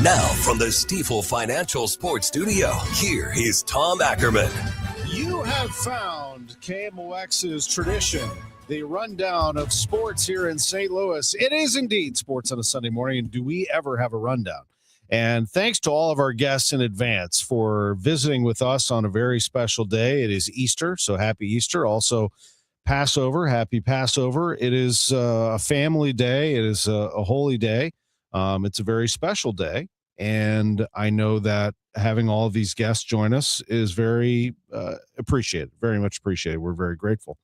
Now, from the Stifel Financial Sports Studio, here is Tom Ackerman. You have found KMOX's tradition, the rundown of sports here in St. Louis. It is indeed sports on a Sunday morning, and do we ever have a rundown? And thanks to all of our guests in advance for visiting with us on a very special day. It is Easter, so happy Easter. Also, Passover, happy Passover. It is a family day. It is a holy day. It's a very special day, and I know that having all of these guests join us is very appreciated, very much appreciated. We're very grateful.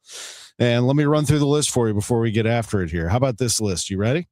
And let me run through the list for you before we get after it here. How about this list? You ready?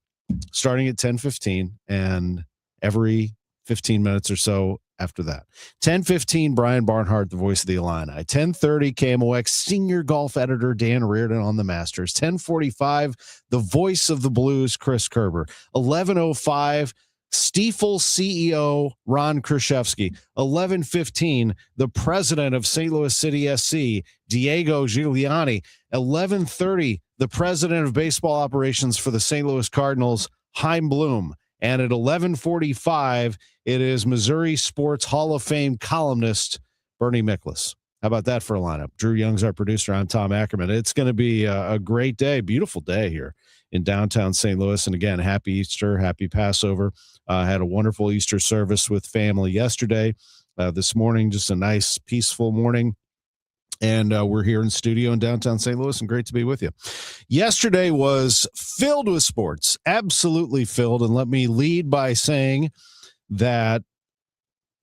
Starting at 10:15 and every 15 minutes or so after that. 10:15, Brian Barnhart, the voice of the Illini. 10:30, KMOX senior golf editor Dan Reardon on the Masters. 10:45, the voice of the Blues, Chris Kerber. 11:05, Stifel CEO Ron Kruszewski. 11:15, the president of St. Louis City SC, Diego Gigliani. 11:30, the president of baseball operations for the St. Louis Cardinals, Chaim Bloom. And at 11:45, it is Missouri Sports Hall of Fame columnist Bernie Miklasz. How about that for a lineup? Drew Young's our producer. I'm Tom Ackerman. It's going to be a great day, beautiful day here in downtown St. Louis. And again, happy Easter, happy Passover. Had a wonderful Easter service with family yesterday. This morning, just a nice, peaceful morning. And we're here in studio in downtown St. Louis, and great to be with you. Yesterday was filled with sports, absolutely filled. And let me lead by saying that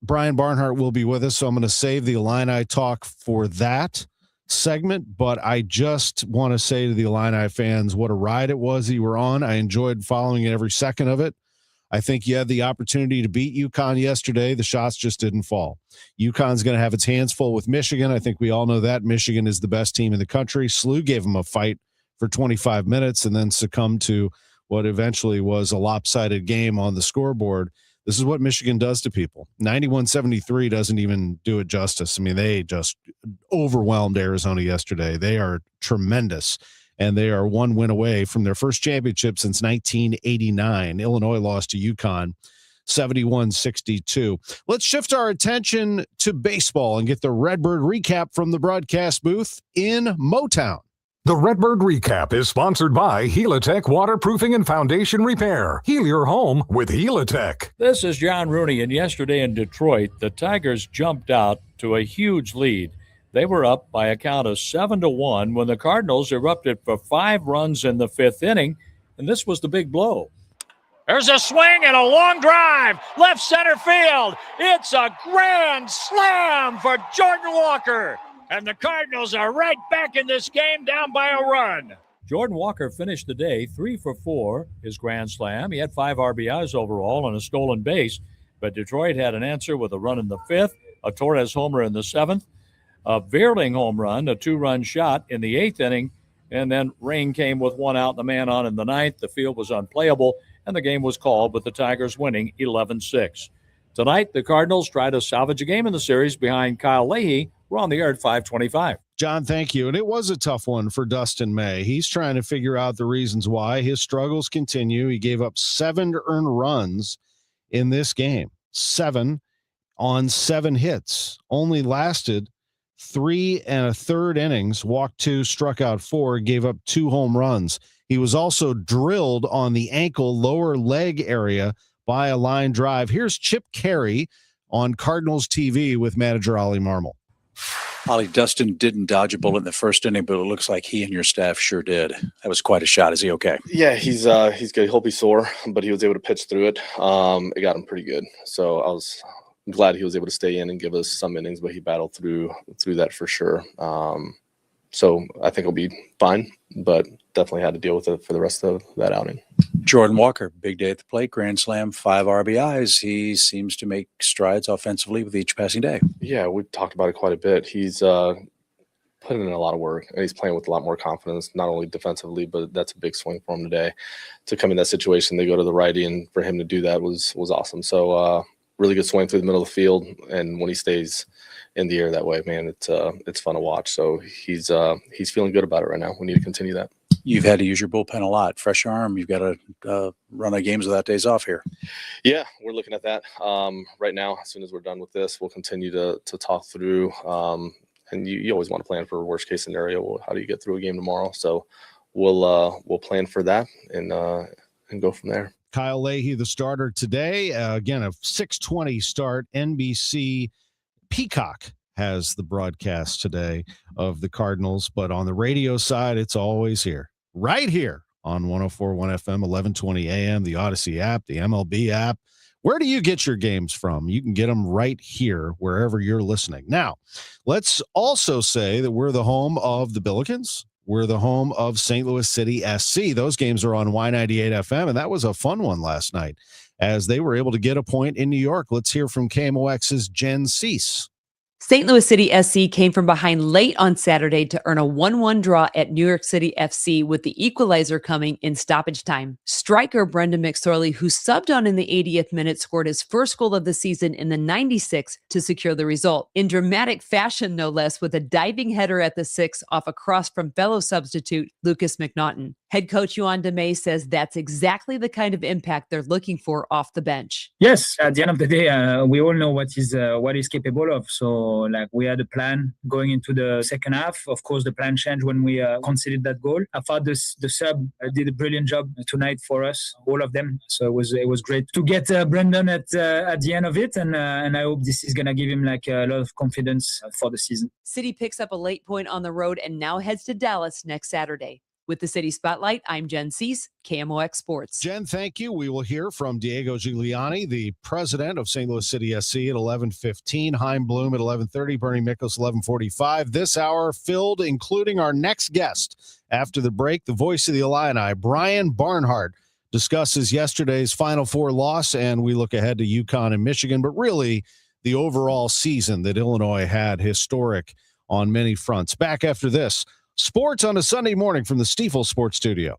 Brian Barnhart will be with us, so I'm going to save the Illini talk for that segment. But I just want to say to the Illini fans what a ride it was that you were on. I enjoyed following every second of it. I think you had the opportunity to beat UConn yesterday. The shots just didn't fall. UConn's going to have its hands full with Michigan. I think we all know that. Michigan is the best team in the country. SLU gave them a fight for 25 minutes and then succumbed to what eventually was a lopsided game on the scoreboard. This is what Michigan does to people. 91-73 doesn't even do it justice. I mean, they just overwhelmed Arizona yesterday. They are tremendous. And they are one win away from their first championship since 1989. Illinois lost to UConn 71-62. Let's shift our attention to baseball and get the Redbird recap from the broadcast booth in Motown. The Redbird Recap is sponsored by Helitech Waterproofing and Foundation Repair. Heal your home with Helitech. This is John Rooney, and yesterday in Detroit, the Tigers jumped out to a huge lead. They were up by a count of 7-1 when the Cardinals erupted for 5 runs in the 5th inning, and this was the big blow. There's a swing and a long drive, left center field. It's a grand slam for Jordan Walker, and the Cardinals are right back in this game down by a run. Jordan Walker finished the day 3 for 4, his grand slam. He had 5 RBIs overall and a stolen base, but Detroit had an answer with a run in the 5th, a Torres homer in the 7th, a Veerling home run, a 2-run shot in the 8th inning, and then rain came with 1 out and the man on in the 9th. The field was unplayable, and the game was called, with the Tigers winning 11-6. Tonight, the Cardinals try to salvage a game in the series behind Kyle Leahy. We're on the air at 5:25. John, thank you. And it was a tough one for Dustin May. He's trying to figure out the reasons why. His struggles continue. He gave up 7 earned runs in this game. 7 on 7 hits. Only lasted 3 1/3 innings, walked 2, struck out 4, gave up 2 home runs. He was also drilled on the ankle lower leg area by a line drive. Here's Chip Carey on Cardinals TV with manager Ollie Marmol. Ollie, Dustin didn't dodge a bullet in the first inning, but it looks like he and your staff sure did. That was quite a shot. Is he okay? Yeah, he's good. He'll be sore, but he was able to pitch through it. It got him pretty good. So I was glad he was able to stay in and give us some innings, but he battled through that for sure. So I think he'll be fine, but definitely had to deal with it for the rest of that outing. Jordan Walker, big day at the plate, grand slam, 5 RBIs. He seems to make strides offensively with each passing day. Yeah, we've talked about it quite a bit. He's putting in a lot of work, and he's playing with a lot more confidence, not only defensively, but that's a big swing for him today. To come in that situation, they go to the righty, and for him to do that was awesome. So really good swing through the middle of the field, and when he stays in the air that way, man, it's fun to watch. So he's feeling good about it right now. We need to continue that. You've had to use your bullpen a lot. Fresh arm. You've got to run a games without days off here. Yeah, we're looking at that right now. As soon as we're done with this, we'll continue to talk through. And you always want to plan for a worst case scenario. How do you get through a game tomorrow? So we'll plan for that and go from there. Kyle Leahy, the starter today. Again, a 6:20 start. NBC Peacock has the broadcast today of the Cardinals, but on the radio side, it's always here, right here on 104.1 FM, 1120 AM, the Odyssey app, the MLB app. Where do you get your games from? You can get them right here, wherever you're listening. Now, let's also say that we're the home of the Billikens. We're the home of St. Louis City SC. Those games are on Y98 FM, and that was a fun one last night as they were able to get a point in New York. Let's hear from KMOX's Jen Cease. St. Louis City SC came from behind late on Saturday to earn a 1-1 draw at New York City FC, with the equalizer coming in stoppage time. Striker Brendan McSorley, who subbed on in the 80th minute, scored his first goal of the season in the 96th to secure the result. In dramatic fashion, no less, with a diving header at the 6th off a cross from fellow substitute Lucas McNaughton. Head coach Yohan Demay says that's exactly the kind of impact they're looking for off the bench. Yes, at the end of the day, we all know what he's capable of. So, we had a plan going into the second half. Of course, the plan changed when we conceded that goal. I thought the sub did a brilliant job tonight for us, all of them. So it was great to get Brendan at the end of it, and I hope this is gonna give him a lot of confidence for the season. City picks up a late point on the road and now heads to Dallas next Saturday. With the City Spotlight, I'm Jen Cease, KMOX Sports. Jen, thank you. We will hear from Diego Gigliani, the president of St. Louis City SC, at 11:15. Chaim Bloom at 11:30. Bernie Miklasz, 11:45. This hour filled, including our next guest. After the break, the voice of the Illini, Brian Barnhart, discusses yesterday's Final Four loss, and we look ahead to UConn and Michigan, but really the overall season that Illinois had, historic on many fronts. Back after this. Sports on a Sunday morning from the Stifel Sports Studio.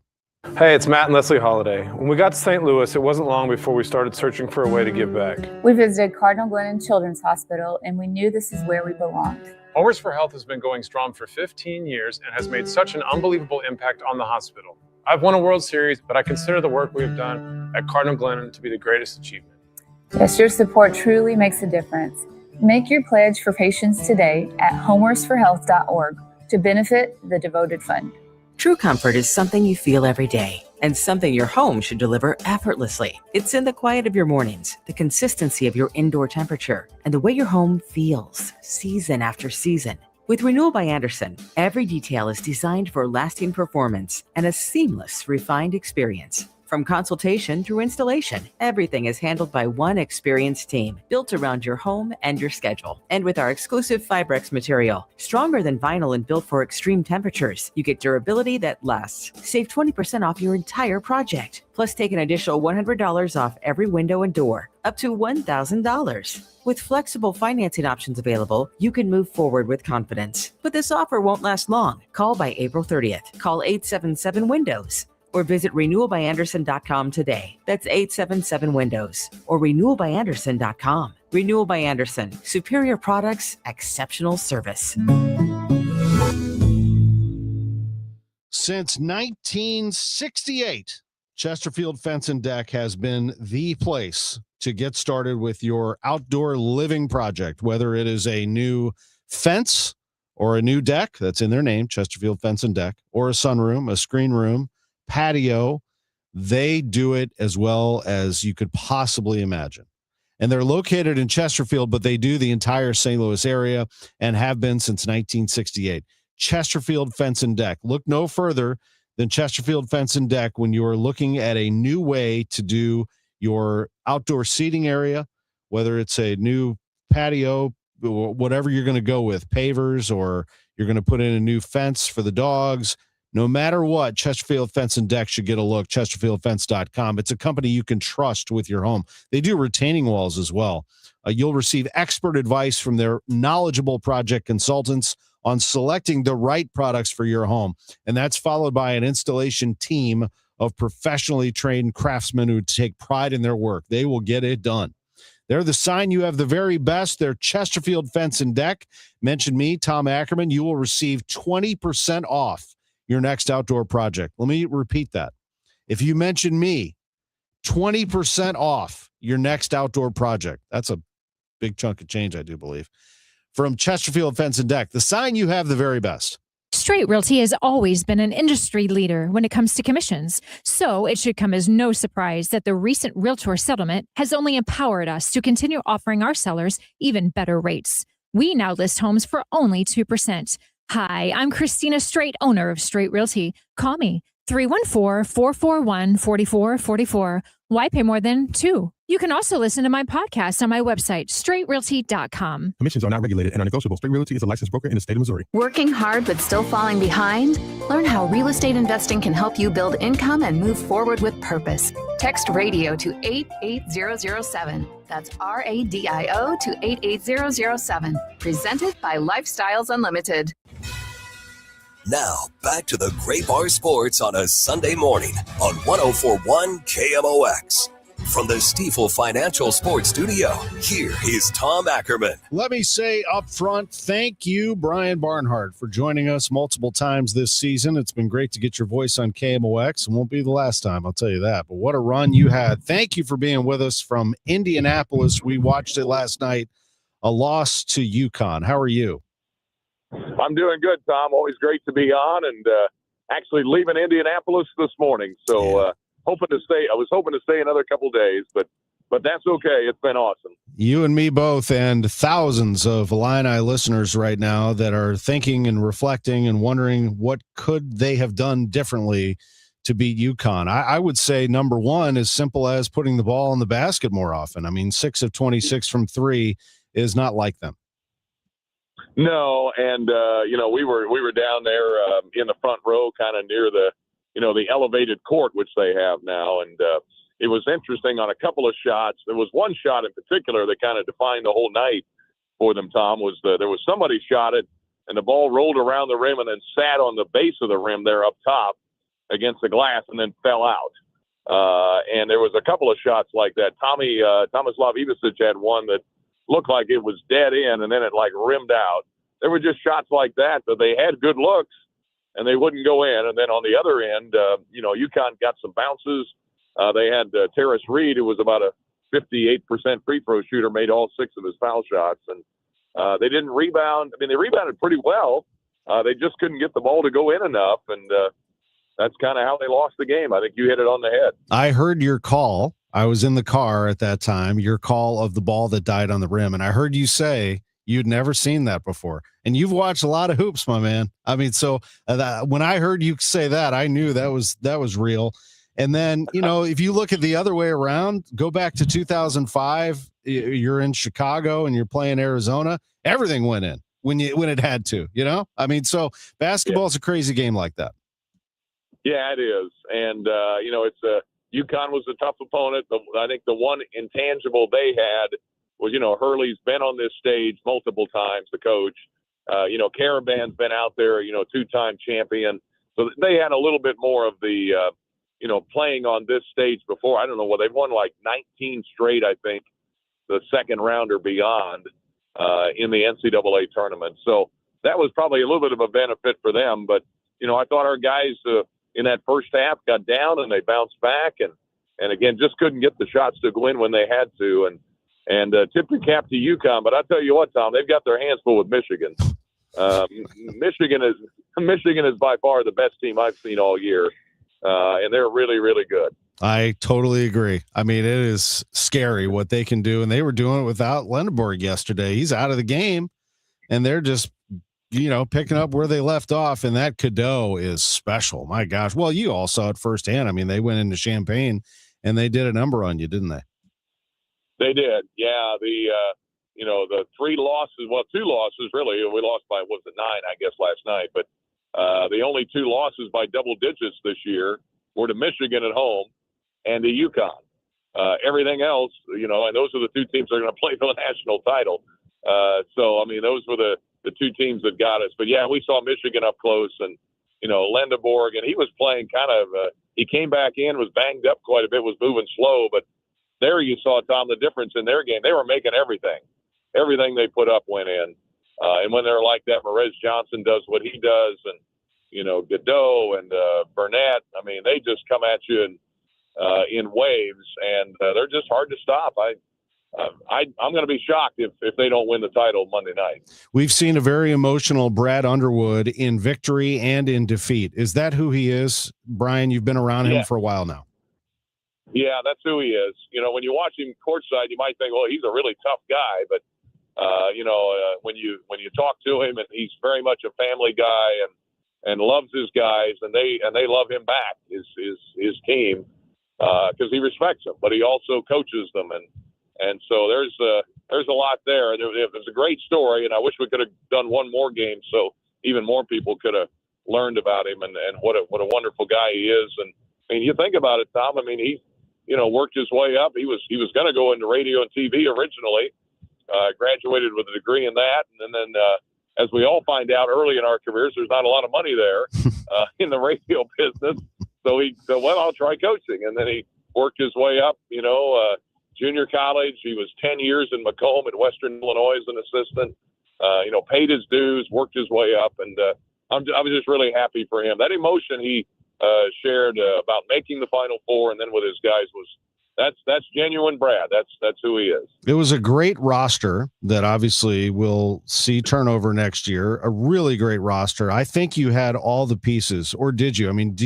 Hey, it's Matt and Leslie Holiday. When we got to St. Louis, it wasn't long before we started searching for a way to give back. We visited Cardinal Children's Hospital, and we knew this is where we belonged. Always for Health has been going strong for 15 years and has made such an unbelievable impact on the hospital. I've won a World Series, but I consider the work we've done at Cardinal Glennon to be the greatest achievement. Yes, your support truly makes a difference. Make your pledge for patients today at homeworksforhealth.org. to benefit the devoted fund. True comfort is something you feel every day and something your home should deliver effortlessly. It's in the quiet of your mornings, the consistency of your indoor temperature, and the way your home feels season after season. With Renewal by Andersen, every detail is designed for lasting performance and a seamless, refined experience. From consultation through installation, everything is handled by one experienced team, built around your home and your schedule. And with our exclusive Fibrex material, stronger than vinyl and built for extreme temperatures, you get durability that lasts. Save 20% off your entire project. Plus, take an additional $100 off every window and door, up to $1,000. With flexible financing options available, you can move forward with confidence. But this offer won't last long. Call by April 30th. Call 877-WINDOWS. Or visit renewalbyandersen.com today. That's 877-WINDOWS or renewalbyandersen.com. Renewal by Andersen. Superior products, exceptional service. Since 1968, Chesterfield Fence and Deck has been the place to get started with your outdoor living project, whether it is a new fence or a new deck, that's in their name, Chesterfield Fence and Deck, or a sunroom, a screen room, patio. They do it as well as you could possibly imagine. And they're located in Chesterfield, but they do the entire St. Louis area and have been since 1968. Chesterfield Fence and Deck. Look no further than Chesterfield Fence and Deck when you are looking at a new way to do your outdoor seating area, whether it's a new patio, whatever you're going to go with, pavers, or you're going to put in a new fence for the dogs. No matter what, Chesterfield Fence and Deck should get a look. ChesterfieldFence.com. It's a company you can trust with your home. They do retaining walls as well. You'll receive expert advice from their knowledgeable project consultants on selecting the right products for your home. And that's followed by an installation team of professionally trained craftsmen who take pride in their work. They will get it done. They're the sign you have the very best. They're Chesterfield Fence and Deck. Mention me, Tom Ackerman. You will receive 20% off your next outdoor project. Let me repeat that. If you mention me, 20% off your next outdoor project. That's a big chunk of change, I do believe. From Chesterfield Fence and Deck, the sign you have the very best. Straight Realty has always been an industry leader when it comes to commissions, so it should come as no surprise that the recent Realtor settlement has only empowered us to continue offering our sellers even better rates. We now list homes for only 2%. Hi, I'm Christina Straight, owner of Straight Realty. Call me, 314-441-4444. Why pay more than 2? You can also listen to my podcast on my website, straightrealty.com. Commissions are not regulated and are negotiable. Straight Realty is a licensed broker in the state of Missouri. Working hard but still falling behind? Learn how real estate investing can help you build income and move forward with purpose. Text RADIO to 88007. That's RADIO to 88007. Presented by Lifestyles Unlimited. Now, back to the Great Bar Sports on a Sunday morning on 104.1 KMOX. From the Stifel Financial Sports Studio, here is Tom Ackerman. Let me say up front, thank you, Brian Barnhart, for joining us multiple times this season. It's been great to get your voice on KMOX. It won't be the last time, I'll tell you that. But what a run you had. Thank you for being with us from Indianapolis. We watched it last night, a loss to UConn. How are you? I'm doing good, Tom. Always great to be on, and actually leaving Indianapolis this morning. So hoping to stay. I was hoping to stay another couple days, but that's okay. It's been awesome. You and me both, and thousands of Illini listeners right now that are thinking and reflecting and wondering what could they have done differently to beat UConn. I would say number one, as simple as putting the ball in the basket more often. I mean, 6 of 26 from 3 is not like them. No, and we were down there in the front row, kind of near the the elevated court, which they have now, and it was interesting on a couple of shots. There was one shot in particular that kind of defined the whole night for them, Tom. There was somebody shot it, and the ball rolled around the rim and then sat on the base of the rim there up top against the glass and then fell out. And there was a couple of shots like that. Tomislav Ivičić had one that looked like it was dead in, and then it like rimmed out. There were just shots like that they had good looks and they wouldn't go in. And then on the other end, UConn got some bounces. They had Terrace Reed, who was about a 58% free throw shooter, made all 6 of his foul shots, and they didn't rebound. I mean, they rebounded pretty well. They just couldn't get the ball to go in enough, and that's kind of how they lost the game. I think you hit it on the head. I heard your call. I was in the car at that time, your call of the ball that died on the rim. And I heard you say you'd never seen that before. And you've watched a lot of hoops, my man. I mean, so when I heard you say that, I knew that was real. And then, if you look at the other way around, go back to 2005, you're in Chicago and you're playing Arizona, everything went in when it had to, I mean, so basketball is a crazy game like that. Yeah, it is. And, it's UConn was a tough opponent. I think the one intangible they had was, Hurley's been on this stage multiple times, the coach. Caravan's been out there, 2-time champion. So they had a little bit more of the, playing on this stage before. I don't know what they've won like 19 straight, I think, the second round or beyond in the NCAA tournament. So that was probably a little bit of a benefit for them. But, I thought our guys in that first half got down and they bounced back and again, just couldn't get the shots to go in when they had to. And tip your cap to UConn. But I'll tell you what, Tom, they've got their hands full with Michigan. Michigan is by far the best team I've seen all year. And they're really, really good. I totally agree. I mean, it is scary what they can do. And they were doing it without Lendeborg yesterday. He's out of the game. And they're just, picking up where they left off. And that Cadeau is special. My gosh. Well, you all saw it firsthand. I mean, they went into Champaign and they did a number on you, didn't they? They did. Yeah. The 3 losses, 2 losses, really. We lost by, 9, I guess, last night. But the only 2 losses by double digits this year were to Michigan at home and to UConn. Everything else, and those are the 2 teams that are going to play for the national title. So, I mean, those were the 2 teams that got us. But, yeah, we saw Michigan up close and, Lendeborg, and he was playing kind of he came back in, was banged up quite a bit, was moving slow. But there you saw, Tom, the difference in their game. They were making everything. Everything they put up went in. And when they're like that, Marez Johnson does what he does. And, Godot and Burnett. I mean, they just come at you in waves, and they're just hard to stop. I'm going to be shocked if they don't win the title Monday night. We've seen a very emotional Brad Underwood in victory and in defeat. Is that who he is, Brian? You've been around him for a while now. Yeah, that's who he is. When you watch him courtside, you might think, well, he's a really tough guy, but when you talk to him, and he's very much a family guy and loves his guys, and they love him back, his team, because he respects them, but he also coaches them, and so there's a lot there. There's a great story, and I wish we could have done one more game so even more people could have learned about him and what a wonderful guy he is. And I mean, you think about it, Tom. I mean, he worked his way up. He was going to go into radio and TV originally. Graduated with a degree in that, and then as we all find out early in our careers, there's not a lot of money there in the radio business. So he said, well, I'll try coaching, and then he worked his way up. Junior college. He was 10 years in Macomb at Western Illinois as an assistant. Paid his dues, worked his way up, and I was just really happy for him. That emotion he shared about making the Final Four and then with his guys was. That's genuine Brad. That's who he is. It was a great roster that obviously will see turnover next year. A really great roster. I think you had all the pieces, or did you? I mean,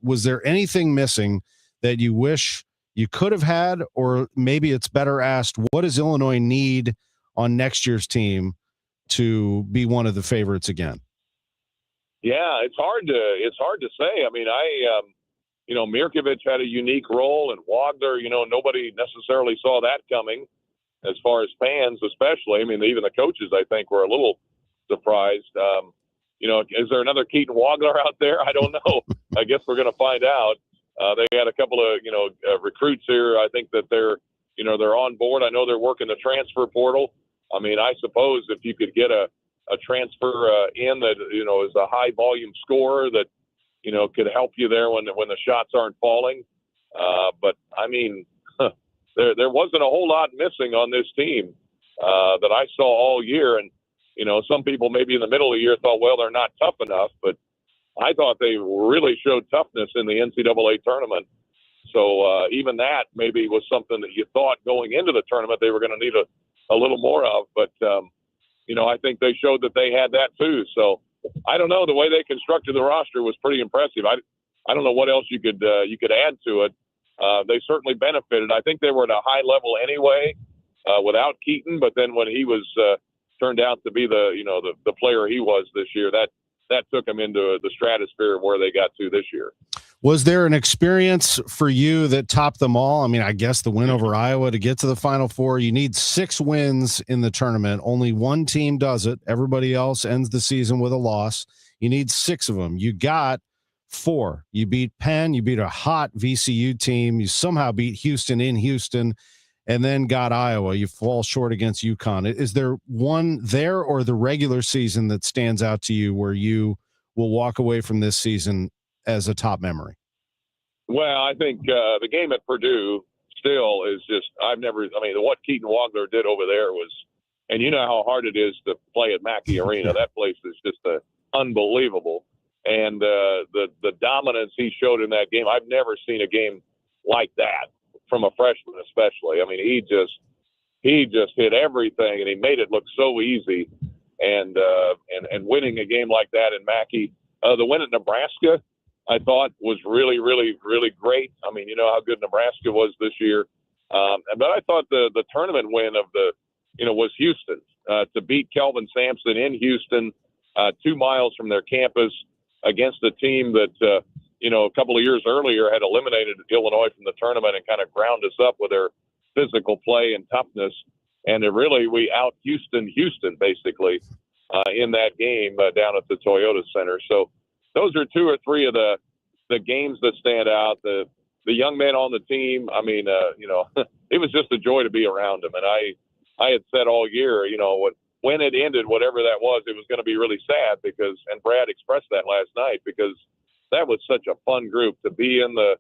was there anything missing that you wish you could have had, or maybe it's better asked, what does Illinois need on next year's team to be one of the favorites again? Yeah, it's hard to say. I mean, Mirkovic had a unique role, and Wagner, nobody necessarily saw that coming as far as fans, especially. I mean, even the coaches, I think, were a little surprised. Is there another Keaton Wagner out there? I don't know. I guess we're going to find out. They had a couple of, recruits here. I think that they're on board. I know they're working the transfer portal. I mean, I suppose if you could get a transfer in that, is a high volume scorer that, could help you there when the shots aren't falling. But I mean, there wasn't a whole lot missing on this team that I saw all year. And, some people maybe in the middle of the year thought, well, they're not tough enough, but I thought they really showed toughness in the NCAA tournament. So even that maybe was something that you thought going into the tournament they were going to need a little more of. But, I think they showed that they had that too. So I don't know. The way they constructed the roster was pretty impressive. I don't know what else you could add to it. They certainly benefited. I think they were at a high level anyway without Keaton, but then when he was turned out to be the player he was this year, that took them into the stratosphere of where they got to this year. Was there an experience for you that topped them all? I mean, I guess the win over Iowa to get to the Final Four. You need 6 wins in the tournament. Only one team does it. Everybody else ends the season with a loss. You need 6 of them. You got 4. You beat Penn. You beat a hot VCU team. You somehow beat Houston in Houston, and then got Iowa. You fall short against UConn. Is there one there or the regular season that stands out to you where you will walk away from this season as a top memory? Well, I think the game at Purdue still is just, what Keaton Wagner did over there was, and you know how hard it is to play at Mackey Arena. That place is just unbelievable. And the dominance he showed in that game, I've never seen a game like that from a freshman especially. I mean, he just hit everything, and he made it look so easy. And winning a game like that in Mackey, the win at Nebraska, I thought was really, really, really great. I mean, you know how good Nebraska was this year. But I thought the tournament win of was Houston, to beat Kelvin Sampson in Houston, 2 miles from their campus against a team that, a couple of years earlier had eliminated Illinois from the tournament and kind of ground us up with their physical play and toughness. And we out Houston basically in that game down at the Toyota Center. So those are 2 or 3 of the games that stand out. The young men on the team, I mean, it was just a joy to be around them. And I had said all year, when it ended, whatever that was, it was going to be really sad and Brad expressed that last night, because that was such a fun group to be in the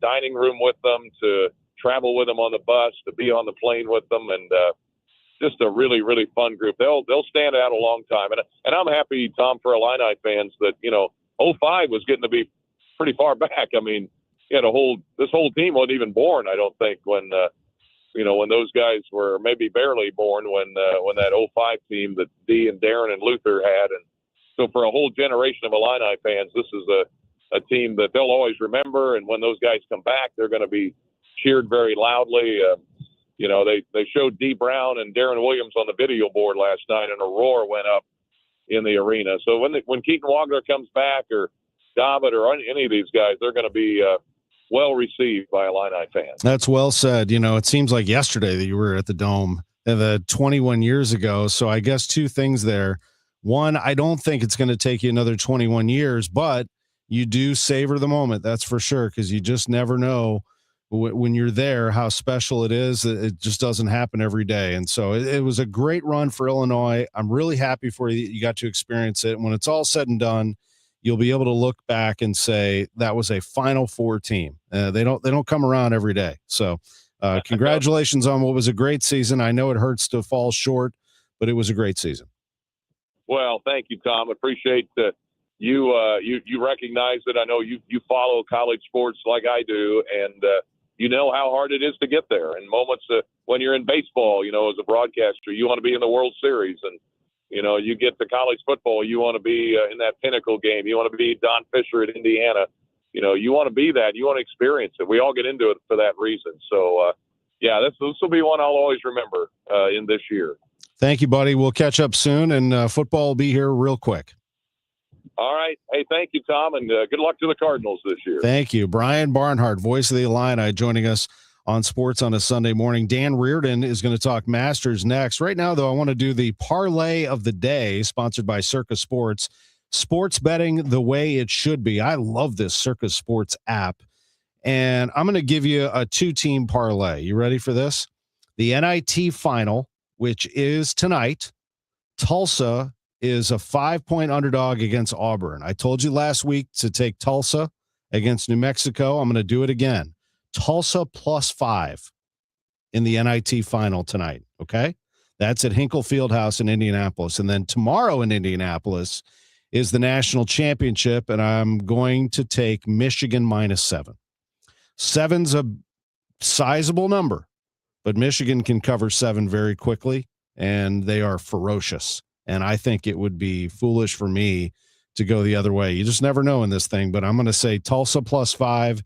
dining room with them, to travel with them on the bus, to be on the plane with them. And just a really, really fun group. They'll stand out a long time. And I'm happy, Tom, for Illini fans that, 05 was getting to be pretty far back. I mean, this whole team wasn't even born, I don't think, when those guys were maybe barely born when that 05 team that Dee and Darren and Luther had. And so for a whole generation of Illini fans, this is a team that they'll always remember. And when those guys come back, they're going to be cheered very loudly. They showed Dee Brown and Darren Williams on the video board last night, and a roar went up in the arena. So when Keaton Wagner comes back, or David, or any of these guys, they're going to be well received by Illini fans. That's well said. It seems like yesterday that you were at the Dome, 21 years ago. So I guess two things there. One, I don't think it's going to take you another 21 years, but you do savor the moment. That's for sure, because you just never know when you're there how special it is. It just doesn't happen every day. And so it was a great run for Illinois. I'm really happy for you that you got to experience it. When it's all said and done, you'll be able to look back and say that was a Final Four team. They don't come around every day. So congratulations on what was a great season. I know it hurts to fall short, but it was a great season. Well, thank you, Tom. Appreciate that you recognize that. I know you follow college sports like I do, and you know how hard it is to get there. And moments when you're in baseball, as a broadcaster, you want to be in the World Series, and you get to college football, you want to be in that pinnacle game. You want to be Don Fisher at Indiana. You want to be that. You want to experience it. We all get into it for that reason. So, this will be one I'll always remember in this year. Thank you, buddy. We'll catch up soon, and football will be here real quick. All right. Hey, thank you, Tom, and good luck to the Cardinals this year. Thank you. Brian Barnhart, voice of the Illini, joining us on Sports on a Sunday morning. Dan Reardon is going to talk Masters next. Right now, though, I want to do the parlay of the day, sponsored by Circa Sports. Sports betting the way it should be. I love this Circa Sports app, and I'm going to give you a two-team parlay. You ready for this? The NIT final, which is tonight. Tulsa is a 5-point underdog against Auburn. I told you last week to take Tulsa against New Mexico. I'm going to do it again. Tulsa +5 in the NIT final tonight. Okay. That's at Hinkle Fieldhouse in Indianapolis. And then tomorrow in Indianapolis is the national championship. And I'm going to take Michigan -7. 7's a sizable number, but Michigan can cover 7 very quickly, and they are ferocious. And I think it would be foolish for me to go the other way. You just never know in this thing, but I'm going to say Tulsa +5,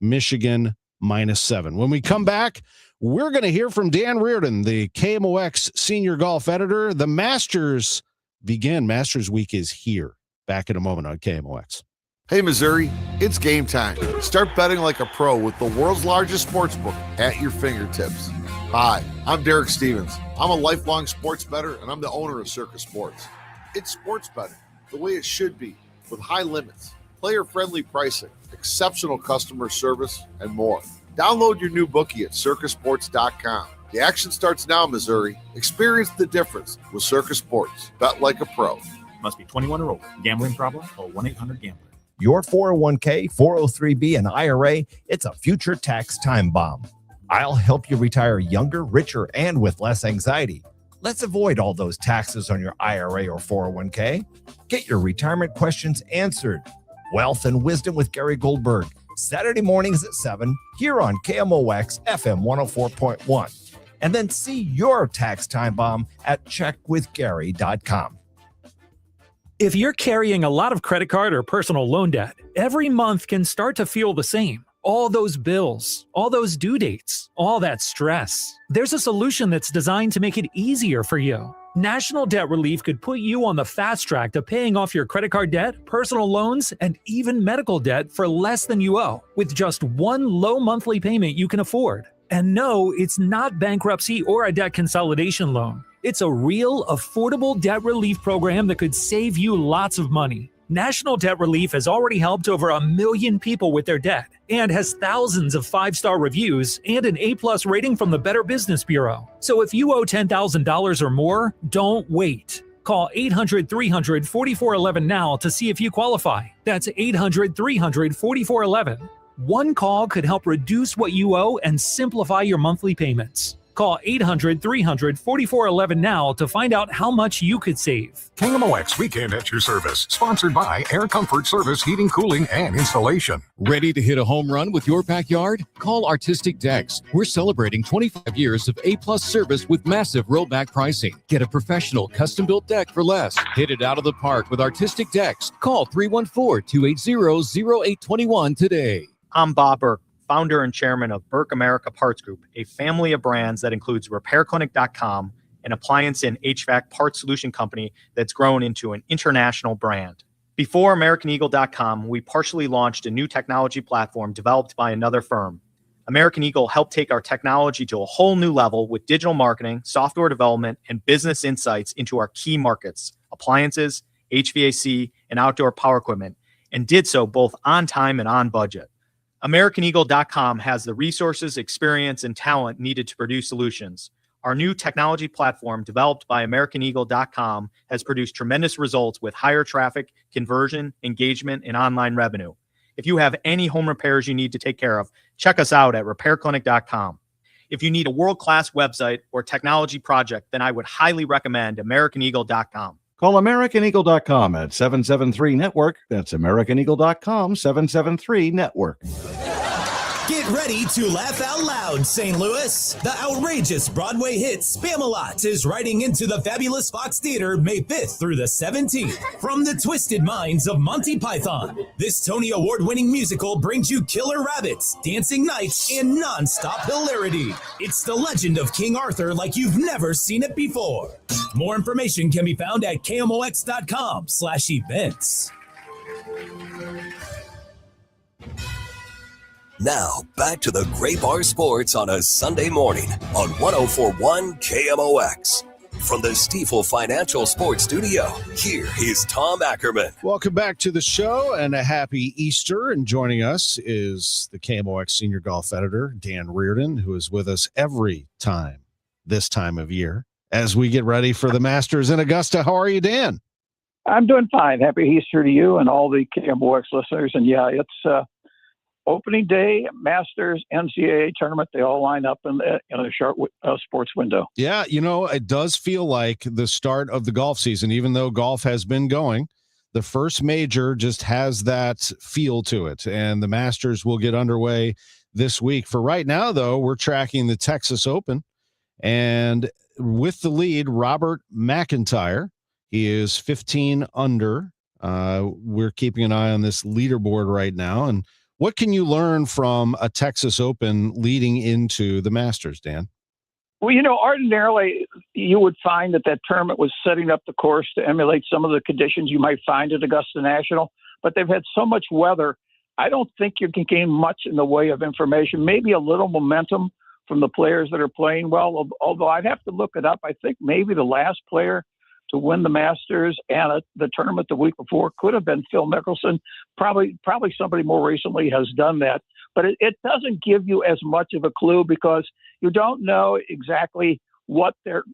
Michigan -7. When we come back, we're going to hear from Dan Reardon, the KMOX senior golf editor. The Masters begin. Masters week is here. Back in a moment on KMOX. Hey, Missouri, it's game time. Start betting like a pro with the world's largest sports book at your fingertips. Hi, I'm Derek Stevens. I'm a lifelong sports bettor, and I'm the owner of Circa Sports. It's sports betting the way it should be, with high limits, player-friendly pricing, exceptional customer service, and more. Download your new bookie at circasports.com. The action starts now, Missouri. Experience the difference with Circa Sports. Bet like a pro. Must be 21 or older. Gambling problem? Call 1-800-GAMBLER. Your 401k, 403b, and IRA, it's a future tax time bomb. I'll help you retire younger, richer, and with less anxiety. Let's avoid all those taxes on your IRA or 401k. Get your retirement questions answered. Wealth and Wisdom with Gary Goldberg. Saturday mornings at 7 here on KMOX FM 104.1. And then see your tax time bomb at checkwithgary.com. If you're carrying a lot of credit card or personal loan debt, every month can start to feel the same. All those bills, all those due dates, all that stress. There's a solution that's designed to make it easier for you. National Debt Relief could put you on the fast track to paying off your credit card debt, personal loans, and even medical debt for less than you owe, with just one low monthly payment you can afford. And no, it's not bankruptcy or a debt consolidation loan. It's a real, affordable debt relief program that could save you lots of money. National Debt Relief has already helped over 1 million people with their debt and has thousands of 5-star reviews and an A+ rating from the Better Business Bureau. So if you owe $10,000 or more, don't wait. Call 800-300-4411 now to see if you qualify. That's 800-300-4411. One call could help reduce what you owe and simplify your monthly payments. Call 800-300-4411 now to find out how much you could save. KMOX Weekend at your service. Sponsored by Air Comfort Service Heating, Cooling, and Installation. Ready to hit a home run with your backyard? Call Artistic Decks. We're celebrating 25 years of A-plus service with massive rollback pricing. Get a professional custom-built deck for less. Hit it out of the park with Artistic Decks. Call 314-280-0821 today. I'm Bob Burke, founder and chairman of Burke America Parts Group, a family of brands that includes RepairClinic.com, an appliance and HVAC parts solution company that's grown into an international brand. Before AmericanEagle.com, we partially launched a new technology platform developed by another firm. American Eagle helped take our technology to a whole new level with digital marketing, software development, and business insights into our key markets, appliances, HVAC, and outdoor power equipment, and did so both on time and on budget. AmericanEagle.com has the resources, experience, and talent needed to produce solutions. Our new technology platform, developed by AmericanEagle.com, has produced tremendous results with higher traffic, conversion, engagement, and online revenue. If you have any home repairs you need to take care of, check us out at RepairClinic.com. If you need a world-class website or technology project, then I would highly recommend AmericanEagle.com. Call AmericanEagle.com at 773-NETWORK. That's AmericanEagle.com, 773-NETWORK. Get ready to laugh out loud, St. Louis. The outrageous Broadway hit Spam-A-Lot is riding into the fabulous Fox Theater May 5th through the 17th. From the twisted minds of Monty Python, this Tony Award-winning musical brings you killer rabbits, dancing knights, and non-stop hilarity. It's the legend of King Arthur like you've never seen it before. More information can be found at KMOX.com/events. Now, back to the Great Bar Sports on a Sunday morning on 104.1 KMOX. From the Stifel Financial Sports Studio, here is Tom Ackerman. Welcome back to the show and a happy Easter. And joining us is the KMOX Senior Golf Editor, Dan Reardon, who is with us every time this time of year as we get ready for the Masters in Augusta. How are you, Dan? I'm doing fine. Happy Easter to you and all the KMOX listeners. And yeah, it's opening day, Masters, NCAA tournament. They all line up in a short sports window. Yeah, it does feel like the start of the golf season, even though golf has been going. The first major just has that feel to it, and the Masters will get underway this week. For right now, though, we're tracking the Texas Open, and with the lead, Robert McIntyre. He is 15 under. We're keeping an eye on this leaderboard right now, and what can you learn from a Texas Open leading into the Masters, Dan? Well, ordinarily you would find that tournament was setting up the course to emulate some of the conditions you might find at Augusta National, but they've had so much weather. I don't think you can gain much in the way of information, maybe a little momentum from the players that are playing well, although I'd have to look it up. I think maybe the last player to win the Masters and the tournament the week before could have been Phil Mickelson. Probably somebody more recently has done that. But it doesn't give you as much of a clue because you don't know exactly what their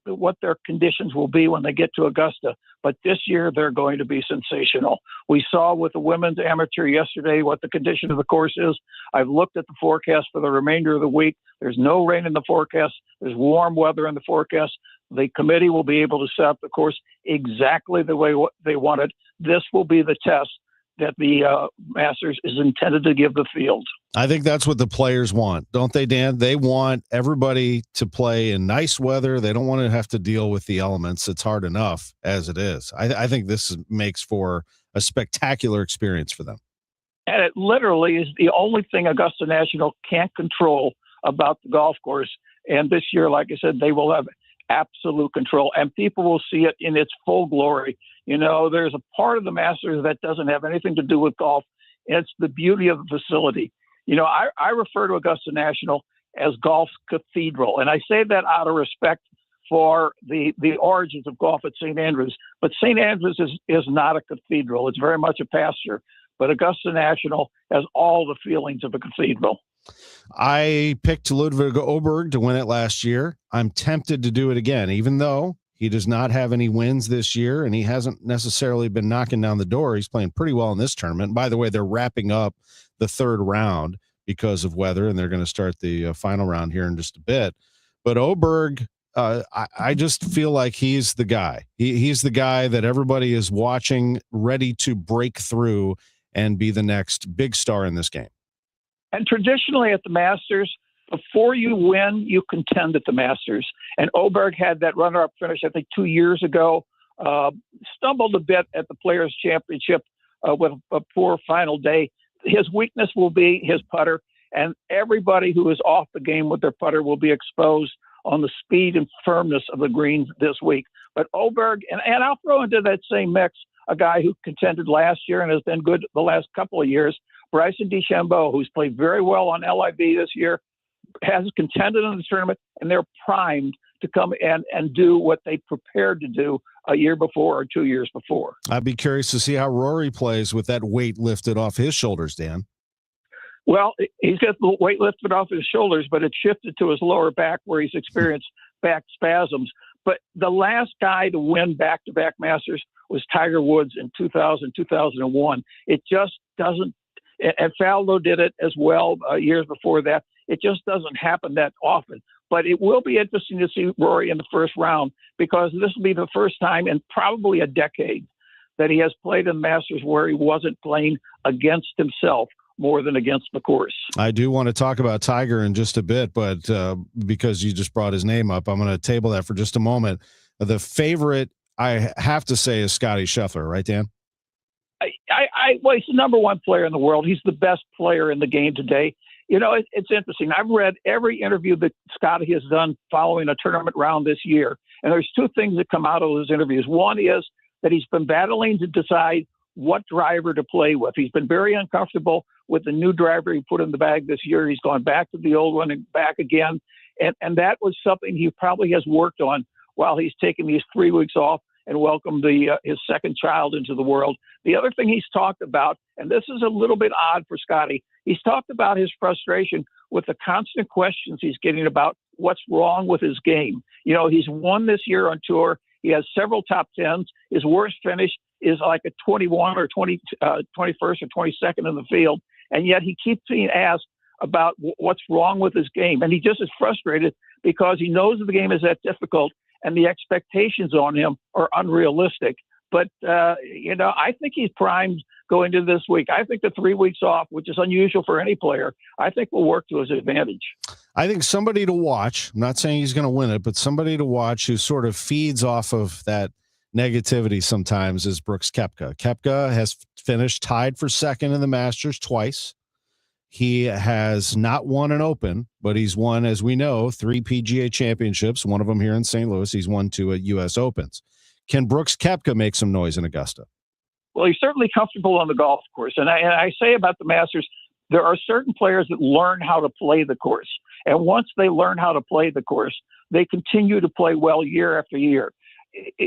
conditions will be when they get to Augusta. But this year they're going to be sensational. We saw with the women's amateur yesterday what the condition of the course is. I've looked at the forecast for the remainder of the week. There's no rain in the forecast. There's warm weather in the forecast. The committee will be able to set up the course exactly the way they want it. This will be the test that the Masters is intended to give the field. I think that's what the players want, don't they, Dan? They want everybody to play in nice weather. They don't want to have to deal with the elements. It's hard enough as it is. I think this makes for a spectacular experience for them. And it literally is the only thing Augusta National can't control about the golf course. And this year, like I said, they will have absolute control, and people will see it in its full glory. There's a part of the Masters that doesn't have anything to do with golf, and it's the beauty of the facility. I refer to Augusta National as golf's cathedral, and I say that out of respect for the origins of golf at St. Andrews. But St. Andrews is not a cathedral. It's very much a pasture. But Augusta National has all the feelings of a cathedral. I picked Ludwig Åberg to win it last year. I'm tempted to do it again, even though he does not have any wins this year, and he hasn't necessarily been knocking down the door. He's playing pretty well in this tournament. By the way, they're wrapping up the third round because of weather, and they're going to start the final round here in just a bit. But Oberg, I just feel like he's the guy. He's the guy that everybody is watching, ready to break through and be the next big star in this game. And traditionally at the Masters, before you win, you contend at the Masters. And Oberg had that runner-up finish, I think, 2 years ago. Stumbled a bit at the Players' Championship with a poor final day. His weakness will be his putter, and everybody who is off the game with their putter will be exposed on the speed and firmness of the greens this week. But Oberg, and I'll throw into that same mix a guy who contended last year and has been good the last couple of years, Bryson DeChambeau, who's played very well on LIV this year, has contended in the tournament, and they're primed to come in and do what they prepared to do a year before or 2 years before. I'd be curious to see how Rory plays with that weight lifted off his shoulders, Dan. Well, he's got the weight lifted off his shoulders, but it shifted to his lower back where he's experienced back spasms. But the last guy to win back-to-back Masters was Tiger Woods in 2000, 2001. It just doesn't, and Faldo did it as well years before that. It just doesn't happen that often. But it will be interesting to see Rory in the first round, because this will be the first time in probably a decade that he has played in the Masters where he wasn't playing against himself more than against the course. I do want to talk about Tiger in just a bit, but because you just brought his name up, I'm going to table that for just a moment. The favorite, I have to say, is Scottie Scheffler, right, Dan? Well, he's the number one player in the world. He's the best player in the game today. You know, it's interesting. I've read every interview that Scottie has done following a tournament round this year, and there's two things that come out of those interviews. One is that he's been battling to decide what driver to play with. He's been very uncomfortable with the new driver he put in the bag this year. He's gone back to the old one and back again. And that was something he probably has worked on while he's taken these 3 weeks off and welcomed his second child into the world. The other thing he's talked about, and this is a little bit odd for Scottie, he's talked about his frustration with the constant questions he's getting about what's wrong with his game. You know, he's won this year on tour. He has several top tens. His worst finish is like a 21 or 21st or 22nd in the field. And yet he keeps being asked about what's wrong with his game. And he just is frustrated because he knows that the game is that difficult and the expectations on him are unrealistic. But, you know, I think he's primed going into this week. I think the 3 weeks off, which is unusual for any player, I think will work to his advantage. I think somebody to watch, I'm not saying he's going to win it, but somebody to watch who sort of feeds off of that negativity sometimes is Brooks Koepka. Koepka has finished tied for second in the Masters twice. He has not won an Open, but he's won, as we know, 3 PGA championships, one of them here in St. Louis. He's won 2 at U.S. Opens. Can Brooks Koepka make some noise in Augusta? Well, he's certainly comfortable on the golf course. And I say about the Masters, there are certain players that learn how to play the course. And once they learn how to play the course, they continue to play well year after year.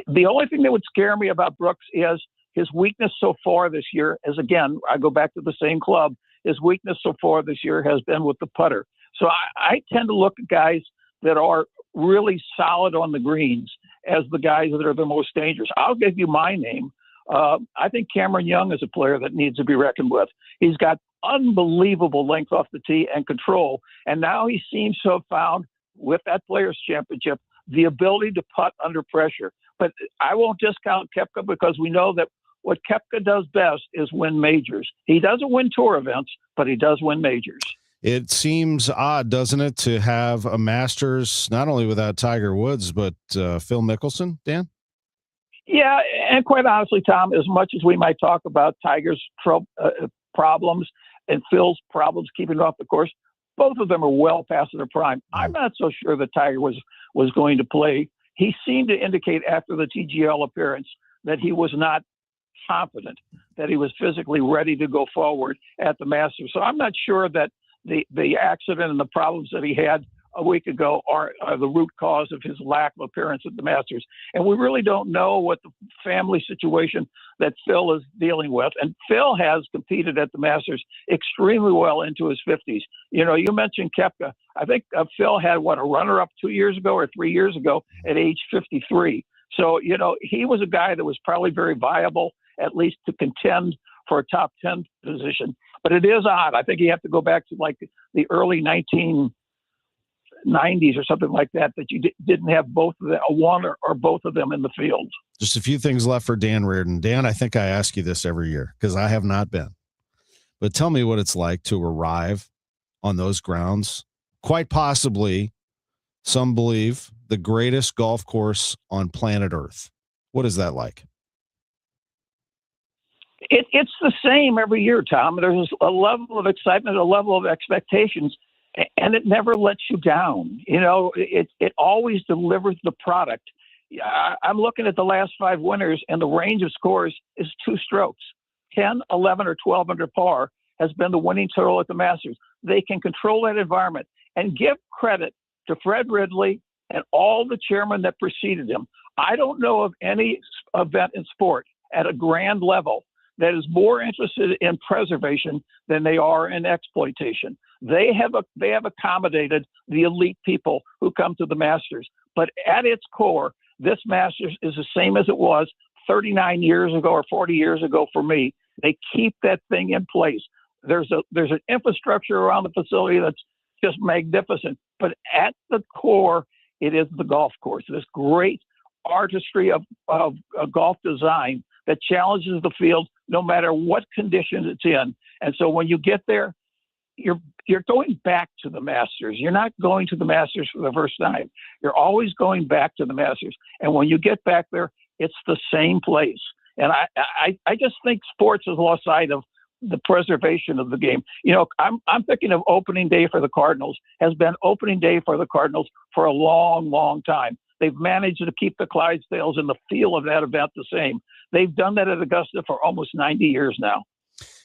The only thing that would scare me about Brooks is his weakness so far this year is, again, I go back to the same club, his weakness so far this year has been with the putter. So I tend to look at guys that are really solid on the greens as the guys that are the most dangerous. I'll give you my name. I think Cameron Young is a player that needs to be reckoned with. He's got unbelievable length off the tee and control. And now he seems to have found, with that Players' Championship, the ability to putt under pressure. But I won't discount Koepka because we know that what Koepka does best is win majors. He doesn't win tour events, but he does win majors. It seems odd, doesn't it, to have a Masters not only without Tiger Woods, but Phil Mickelson, Dan? Yeah, and quite honestly, Tom, as much as we might talk about Tiger's problems and Phil's problems keeping off the course, both of them are well past their prime. I'm not so sure that Tiger was going to play. He seemed to indicate after the TGL appearance that he was not confident, that he was physically ready to go forward at the Masters. So I'm not sure that the accident and the problems that he had a week ago are the root cause of his lack of appearance at the Masters. And we really don't know what the family situation that Phil is dealing with. And Phil has competed at the Masters extremely well into his 50s. You know, you mentioned Koepka. I think Phil had, a runner-up 2 years ago or 3 years ago at age 53. So, you know, he was a guy that was probably very viable, at least to contend for a top 10 position. But it is odd. I think you have to go back to like the early 1990s 90s or something like that you didn't have both of them, one or both of them in the field. Just a few things left for Dan Reardon. Dan, I think I ask you this every year because I have not been. But tell me what it's like to arrive on those grounds, quite possibly, some believe, the greatest golf course on planet Earth. What is that like? It's the same every year, Tom. There's a level of excitement, a level of expectations, and it never lets you down. You know, it always delivers the product. I'm looking at the last 5 winners, and the range of scores is 2 strokes. 10, 11, or 12 under par has been the winning total at the Masters. They can control that environment, and give credit to Fred Ridley and all the chairmen that preceded him. I don't know of any event in sport at a grand level that is more interested in preservation than they are in exploitation. They have accommodated the elite people who come to the Masters. But at its core, this Masters is the same as it was 39 years ago or 40 years ago for me. They keep that thing in place. There's an infrastructure around the facility that's just magnificent. But at the core, it is the golf course, this great artistry of golf design that challenges the field no matter what conditions it's in. And so when you get there, you're going back to the Masters. You're not going to the Masters for the first time. You're always going back to the Masters. And when you get back there, it's the same place. And I just think sports has lost sight of the preservation of the game. You know, I'm thinking of opening day for the Cardinals has been opening day for the Cardinals for a long, long time. They've managed to keep the Clydesdales and the feel of that event the same. They've done that at Augusta for almost 90 years now.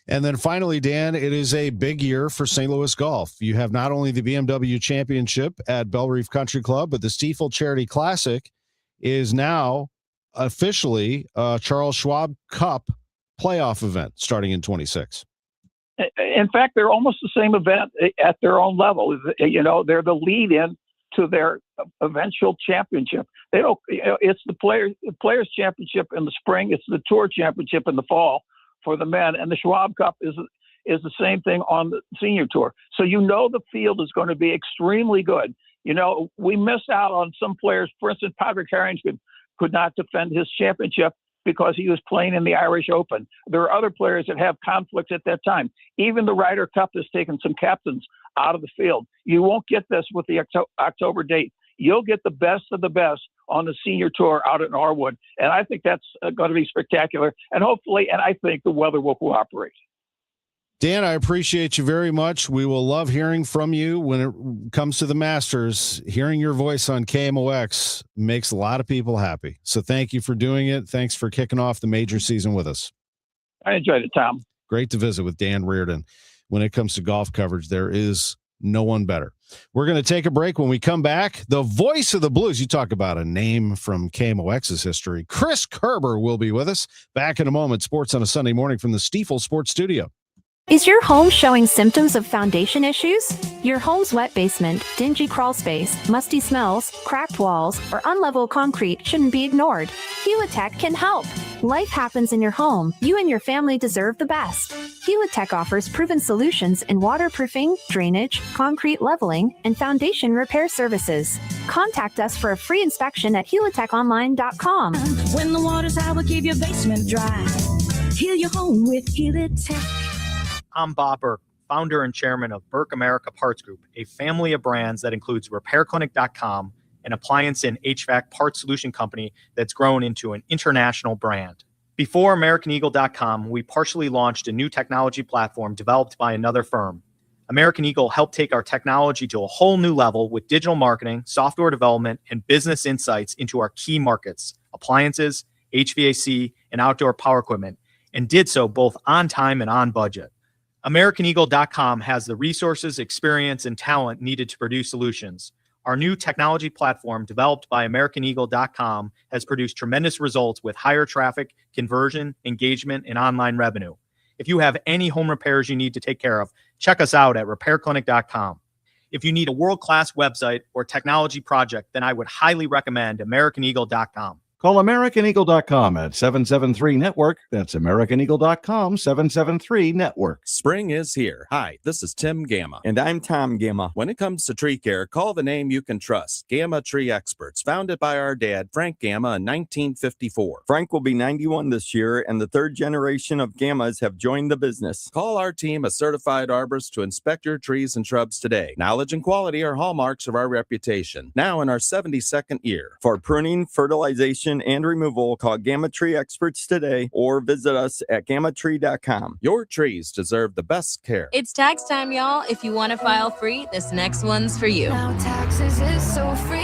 And then finally, Dan, it is a big year for St. Louis golf. You have not only the BMW Championship at Belle Reef Country Club, but the Stifel Charity Classic is now officially a Charles Schwab Cup playoff event starting in 26. In fact, they're almost the same event at their own level. You know, they're the lead-in to their eventual championship. They don't. You know, it's the Players Championship in the spring. It's the Tour Championship in the fall for the men, and the Schwab Cup is the same thing on the Senior Tour. So you know the field is going to be extremely good. You know, we missed out on some players. For instance, Patrick Harrington could not defend his championship because he was playing in the Irish Open. There are other players that have conflicts at that time. Even the Ryder Cup has taken some captains out of the field. You won't get this with the October date. You'll get the best of the best on the Senior Tour out at Norwood. And I think that's going to be spectacular. And hopefully, and I think the weather will cooperate. Dan, I appreciate you very much. We will love hearing from you when it comes to the Masters. Hearing your voice on KMOX makes a lot of people happy. So thank you for doing it. Thanks for kicking off the major season with us. I enjoyed it, Tom. Great to visit with Dan Reardon. When it comes to golf coverage, there is no one better. We're going to take a break. When we come back, the voice of the Blues. You talk about a name from KMOX's history. Chris Kerber will be with us. Back in a moment. Sports on a Sunday morning from the Stifel Sports Studio. Is your home showing symptoms of foundation issues? Your home's wet basement, dingy crawl space, musty smells, cracked walls, or unlevel concrete shouldn't be ignored. Helitech can help. Life happens in your home. You and your family deserve the best. Helitech offers proven solutions in waterproofing, drainage, concrete leveling, and foundation repair services. Contact us for a free inspection at helitechonline.com. When the water's high, we'll keep your basement dry. Heal your home with Helitech. I'm Bob Burke, founder and chairman of Burke America Parts Group, a family of brands that includes RepairClinic.com, an appliance and HVAC parts solution company that's grown into an international brand. Before AmericanEagle.com, we partially launched a new technology platform developed by another firm. American Eagle helped take our technology to a whole new level with digital marketing, software development, and business insights into our key markets, appliances, HVAC, and outdoor power equipment, and did so both on time and on budget. AmericanEagle.com has the resources, experience, and talent needed to produce solutions. Our new technology platform, developed by AmericanEagle.com, has produced tremendous results with higher traffic, conversion, engagement, and online revenue. If you have any home repairs you need to take care of, check us out at RepairClinic.com. If you need a world-class website or technology project, then I would highly recommend AmericanEagle.com. Call AmericanEagle.com at 773-NETWORK. That's AmericanEagle.com, 773-NETWORK. Spring is here. Hi, this is Tim Gamma. And I'm Tom Gamma. When it comes to tree care, call the name you can trust. Gamma Tree Experts, founded by our dad, Frank Gamma, in 1954. Frank will be 91 this year, and the third generation of Gammas have joined the business. Call our team of certified arborists to inspect your trees and shrubs today. Knowledge and quality are hallmarks of our reputation. Now in our 72nd year. For pruning, fertilization, and removal, call Gamma Tree Experts today or visit us at gammatree.com. Your trees deserve the best care. It's tax time, y'all. If you want to file free, this next one's for you. Now taxes is so free.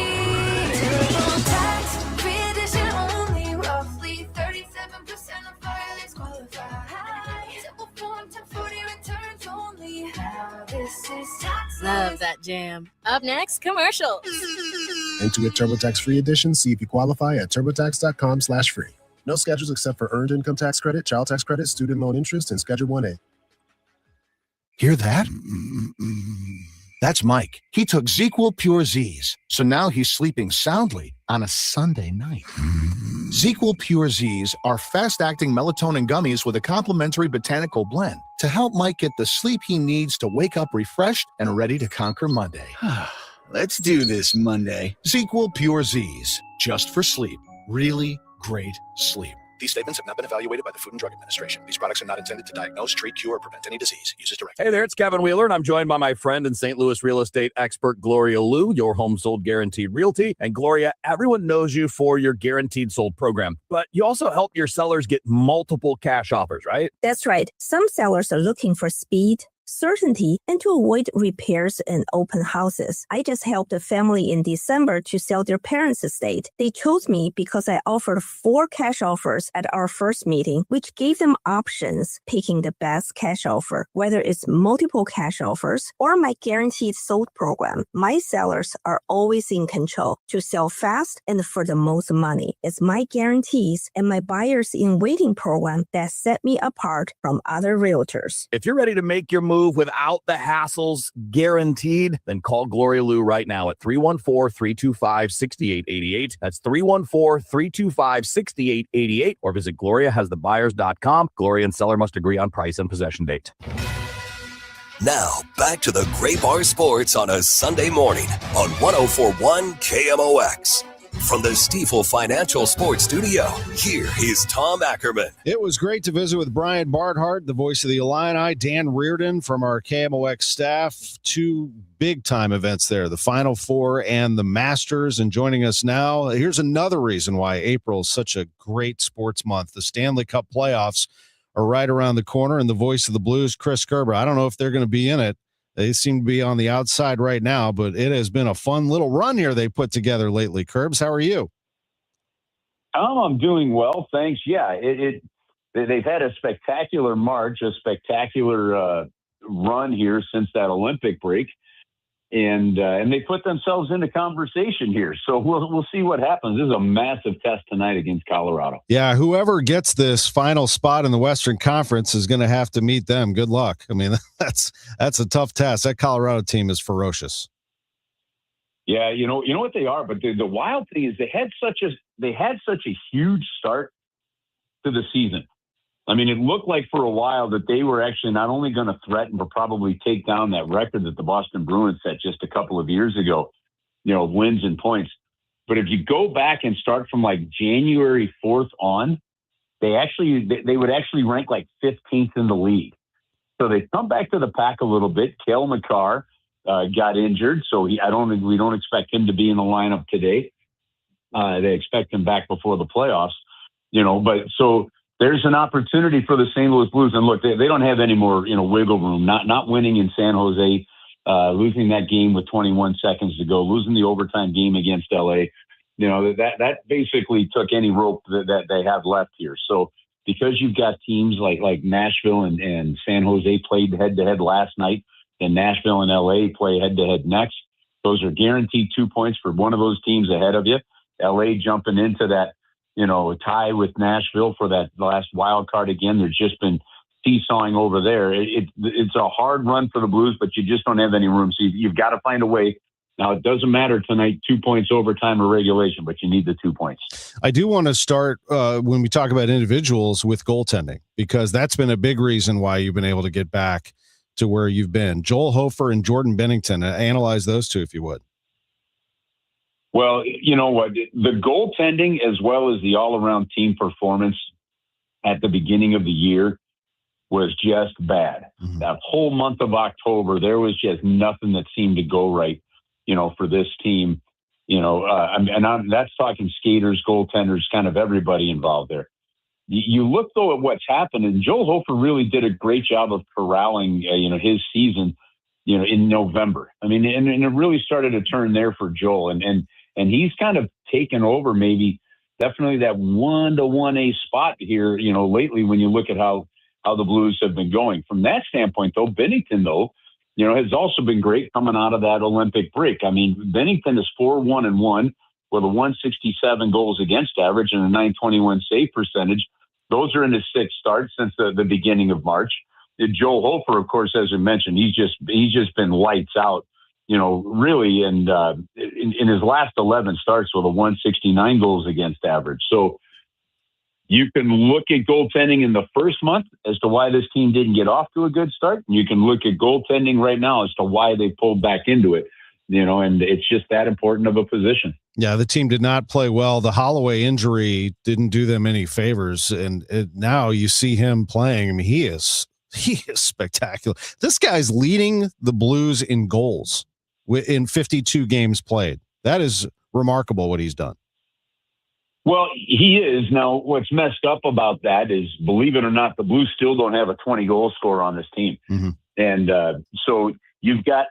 Tax free edition only. Roughly 37% of filings qualify. Simple form 1040 returns only. Now this is tax. Love that jam. Up next, commercials. And to get TurboTax free edition, see if you qualify at turbotax.com/free. No schedules except for earned income tax credit, child tax credit, student loan interest, and Schedule 1A. Hear that? That's Mike. He took ZQL Pure Z's, so now he's sleeping soundly on a Sunday night. ZQL Pure Z's are fast-acting melatonin gummies with a complementary botanical blend to help Mike get the sleep he needs to wake up refreshed and ready to conquer Monday. Let's do this Monday. ZQL Pure Z's, just for sleep. Really great sleep. These statements have not been evaluated by the Food and Drug Administration. These products are not intended to diagnose, treat, cure, or prevent any disease. Use as directed. Hey there, it's Kevin Wheeler, and I'm joined by my friend and St. Louis real estate expert, Gloria Liu, your home sold guaranteed realty. And Gloria, everyone knows you for your guaranteed sold program, but you also help your sellers get multiple cash offers, right? That's right. Some sellers are looking for speed, certainty, and to avoid repairs and open houses. I just helped a family in December to sell their parents' estate. They chose me because I offered 4 cash offers at our first meeting, which gave them options picking the best cash offer, whether it's multiple cash offers or my guaranteed sold program. My sellers are always in control to sell fast and for the most money. It's my guarantees and my buyers in waiting program that set me apart from other realtors. If you're ready to make your move without the hassles, guaranteed, then call Gloria Liu right now at 314-325-6888. That's 314-325-6888, or visit GloriaHasTheBuyers.com. Gloria and seller must agree on price and possession date. Now, back to the Gray Bar Sports on a Sunday morning on 104.1 KMOX. From the Stifel Financial Sports Studio, here is Tom Ackerman. It was great to visit with Brian Barnhart, the voice of the Illini, Dan Reardon from our KMOX staff. 2 big-time events there, the Final Four and the Masters. And joining us now, here's another reason why April is such a great sports month. The Stanley Cup playoffs are right around the corner, and the voice of the Blues, Chris Kerber. I don't know if they're going to be in it. They seem to be on the outside right now, but it has been a fun little run here they put together lately. Curbs, how are you? I'm doing well, thanks. Yeah, they've had a spectacular March, a spectacular run here since that Olympic break, and they put themselves into conversation here. So we'll see what happens. This is a massive test tonight against Colorado. Yeah, whoever gets this final spot in the Western Conference is going to have to meet them. Good luck. I mean, that's a tough task. That Colorado team is ferocious. Yeah, you know what they are, but the wild thing is they had such a huge start to the season. I mean, it looked like for a while that they were actually not only going to threaten, but probably take down that record that the Boston Bruins set just a couple of years ago, wins and points. But if you go back and start from like January 4th on, they would actually rank like 15th in the league. So they come back to the pack a little bit. Cale Makar got injured, so we don't expect him to be in the lineup today. They expect him back before the playoffs, but so there's an opportunity for the St. Louis Blues. And look, they don't have any more, wiggle room, not winning in San Jose, losing that game with 21 seconds to go, losing the overtime game against LA. That basically took any rope that they have left here. So because you've got teams like Nashville and San Jose played head to head last night, and Nashville and LA play head to head next, those are guaranteed 2 points for one of those teams ahead of you. LA jumping into that, tie with Nashville for that last wild card again. There's just been seesawing over there. It's a hard run for the Blues, but you just don't have any room. So you've got to find a way Now, it doesn't matter tonight, 2 points overtime or regulation, but you need the 2 points. I do want to start when we talk about individuals with goaltending, because that's been a big reason why you've been able to get back to where you've been. Joel Hofer and Jordan Bennington, analyze those two if you would. Well, you know what? The goaltending as well as the all-around team performance at the beginning of the year was just bad. Mm-hmm. That whole month of October, there was just nothing that seemed to go right, for this team. That's talking skaters, goaltenders, kind of everybody involved there. You look, though, at what's happened, and Joel Hofer really did a great job of corralling, his season, in November. I mean, and it really started to turn there for Joel. And he's kind of taken over definitely that 1 to 1A spot here, lately when you look at how the Blues have been going. From that standpoint, though, Bennington, has also been great coming out of that Olympic break. I mean, Bennington is 4-1-1 with a 167 goals against average and a 921 save percentage. Those are in his 6th start since the beginning of March. Joel Hofer, of course, as I mentioned, he's just been lights out, really. And in his last 11 starts with a 169 goals against average. So you can look at goaltending in the first month as to why this team didn't get off to a good start. And you can look at goaltending right now as to why they pulled back into it, and it's just that important of a position. Yeah, the team did not play well. The Holloway injury didn't do them any favors. And now you see him playing. I mean, he is spectacular. This guy's leading the Blues in goals in 52 games played. That is remarkable what he's done. Well, he is. Now, what's messed up about that is, believe it or not, the Blues still don't have a 20-goal scorer on this team. Mm-hmm. And so you've got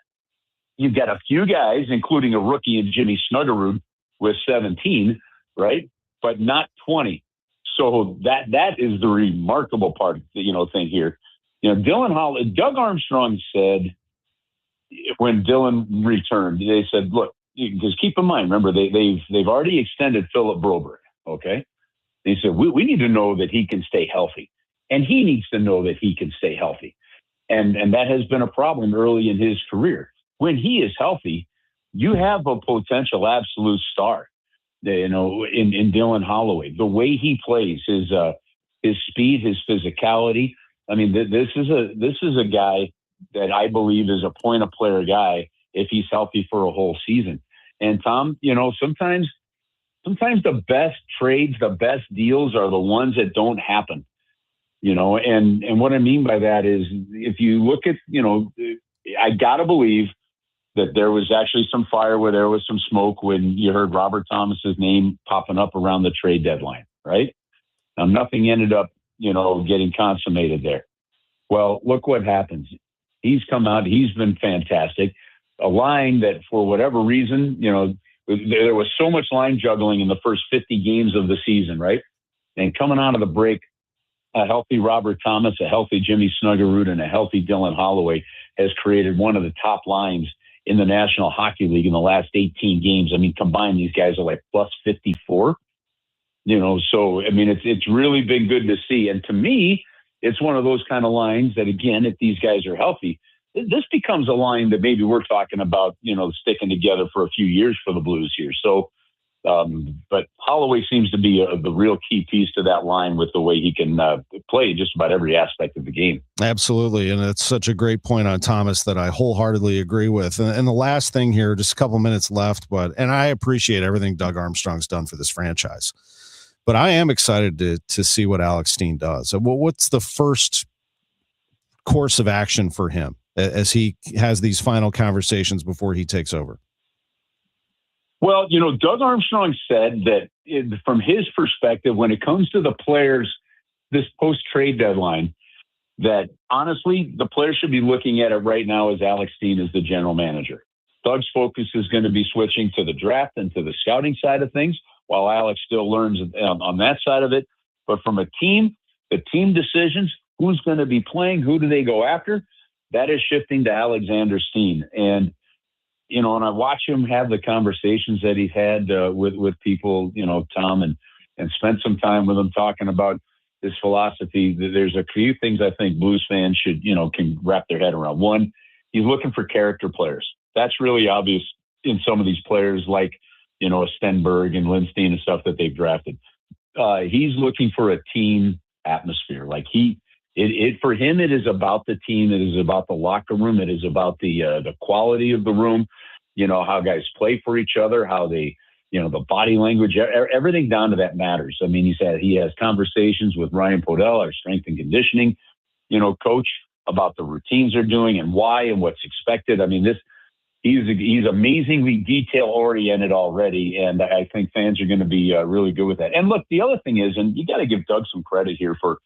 a few guys, including a rookie in Jimmy Snuggerud with 17, right? But not 20. So that is the remarkable part, thing here. Doug Armstrong said when Dylan returned, they said, look, because keep in mind, remember, they've already extended Philip Broberg. Okay. They said, we need to know that he can stay healthy, and he needs to know that he can stay healthy. And that has been a problem early in his career. When he is healthy, you have a potential absolute star, in Dylan Holloway. The way he plays, his speed, his physicality. I mean, this is a guy that I believe is a point-of-player guy if he's healthy for a whole season. And Tom, sometimes the best trades, the best deals are the ones that don't happen, and what I mean by that is, if you look at, I got to believe that there was actually some fire where there was some smoke when you heard Robert Thomas's name popping up around the trade deadline, right? Now, nothing ended up, getting consummated there. Well, look what happens. He's come out. He's been fantastic. A line that, for whatever reason, there was so much line juggling in the first 50 games of the season, right? And coming out of the break, a healthy Robert Thomas, a healthy Jimmy Snuggerud, and a healthy Dylan Holloway has created one of the top lines in the National Hockey League in the last 18 games. I mean, combined, these guys are like plus 54. So, I mean, it's really been good to see. And to me, it's one of those kind of lines that, again, if these guys are healthy, this becomes a line that maybe we're talking about, sticking together for a few years for the Blues here. So, but Holloway seems to be the real key piece to that line with the way he can play just about every aspect of the game. Absolutely. And it's such a great point on Thomas that I wholeheartedly agree with. And the last thing here, just a couple minutes left, and I appreciate everything Doug Armstrong's done for this franchise, but I am excited to see what Alex Steen does. So what's the first course of action for him as he has these final conversations before he takes over? Well, Doug Armstrong said that from his perspective, when it comes to the players, this post-trade deadline, that honestly, the players should be looking at it right now as Alex Steen is the general manager. Doug's focus is going to be switching to the draft and to the scouting side of things, while Alex still learns on that side of it. But from a team, the team decisions, who's going to be playing, who do they go after, that is shifting to Alexander Steen. And and I watch him have the conversations that he's had with people, Tom, and spent some time with him talking about his philosophy. There's a few things I think Blues fans should, can wrap their head around. One, he's looking for character players. That's really obvious in some of these players like, a Stenberg and Lindstein and stuff that they've drafted. He's looking for a team atmosphere. Like for him, it is about the team. It is about the locker room. It is about the quality of the room, how guys play for each other, how they, the body language, everything down to that matters. I mean, he has conversations with Ryan Podell, our strength and conditioning, coach, about the routines they're doing and why and what's expected. I mean, he's amazingly detail oriented already. And I think fans are going to be really good with that. And look, the other thing is, and you got to give Doug some credit here for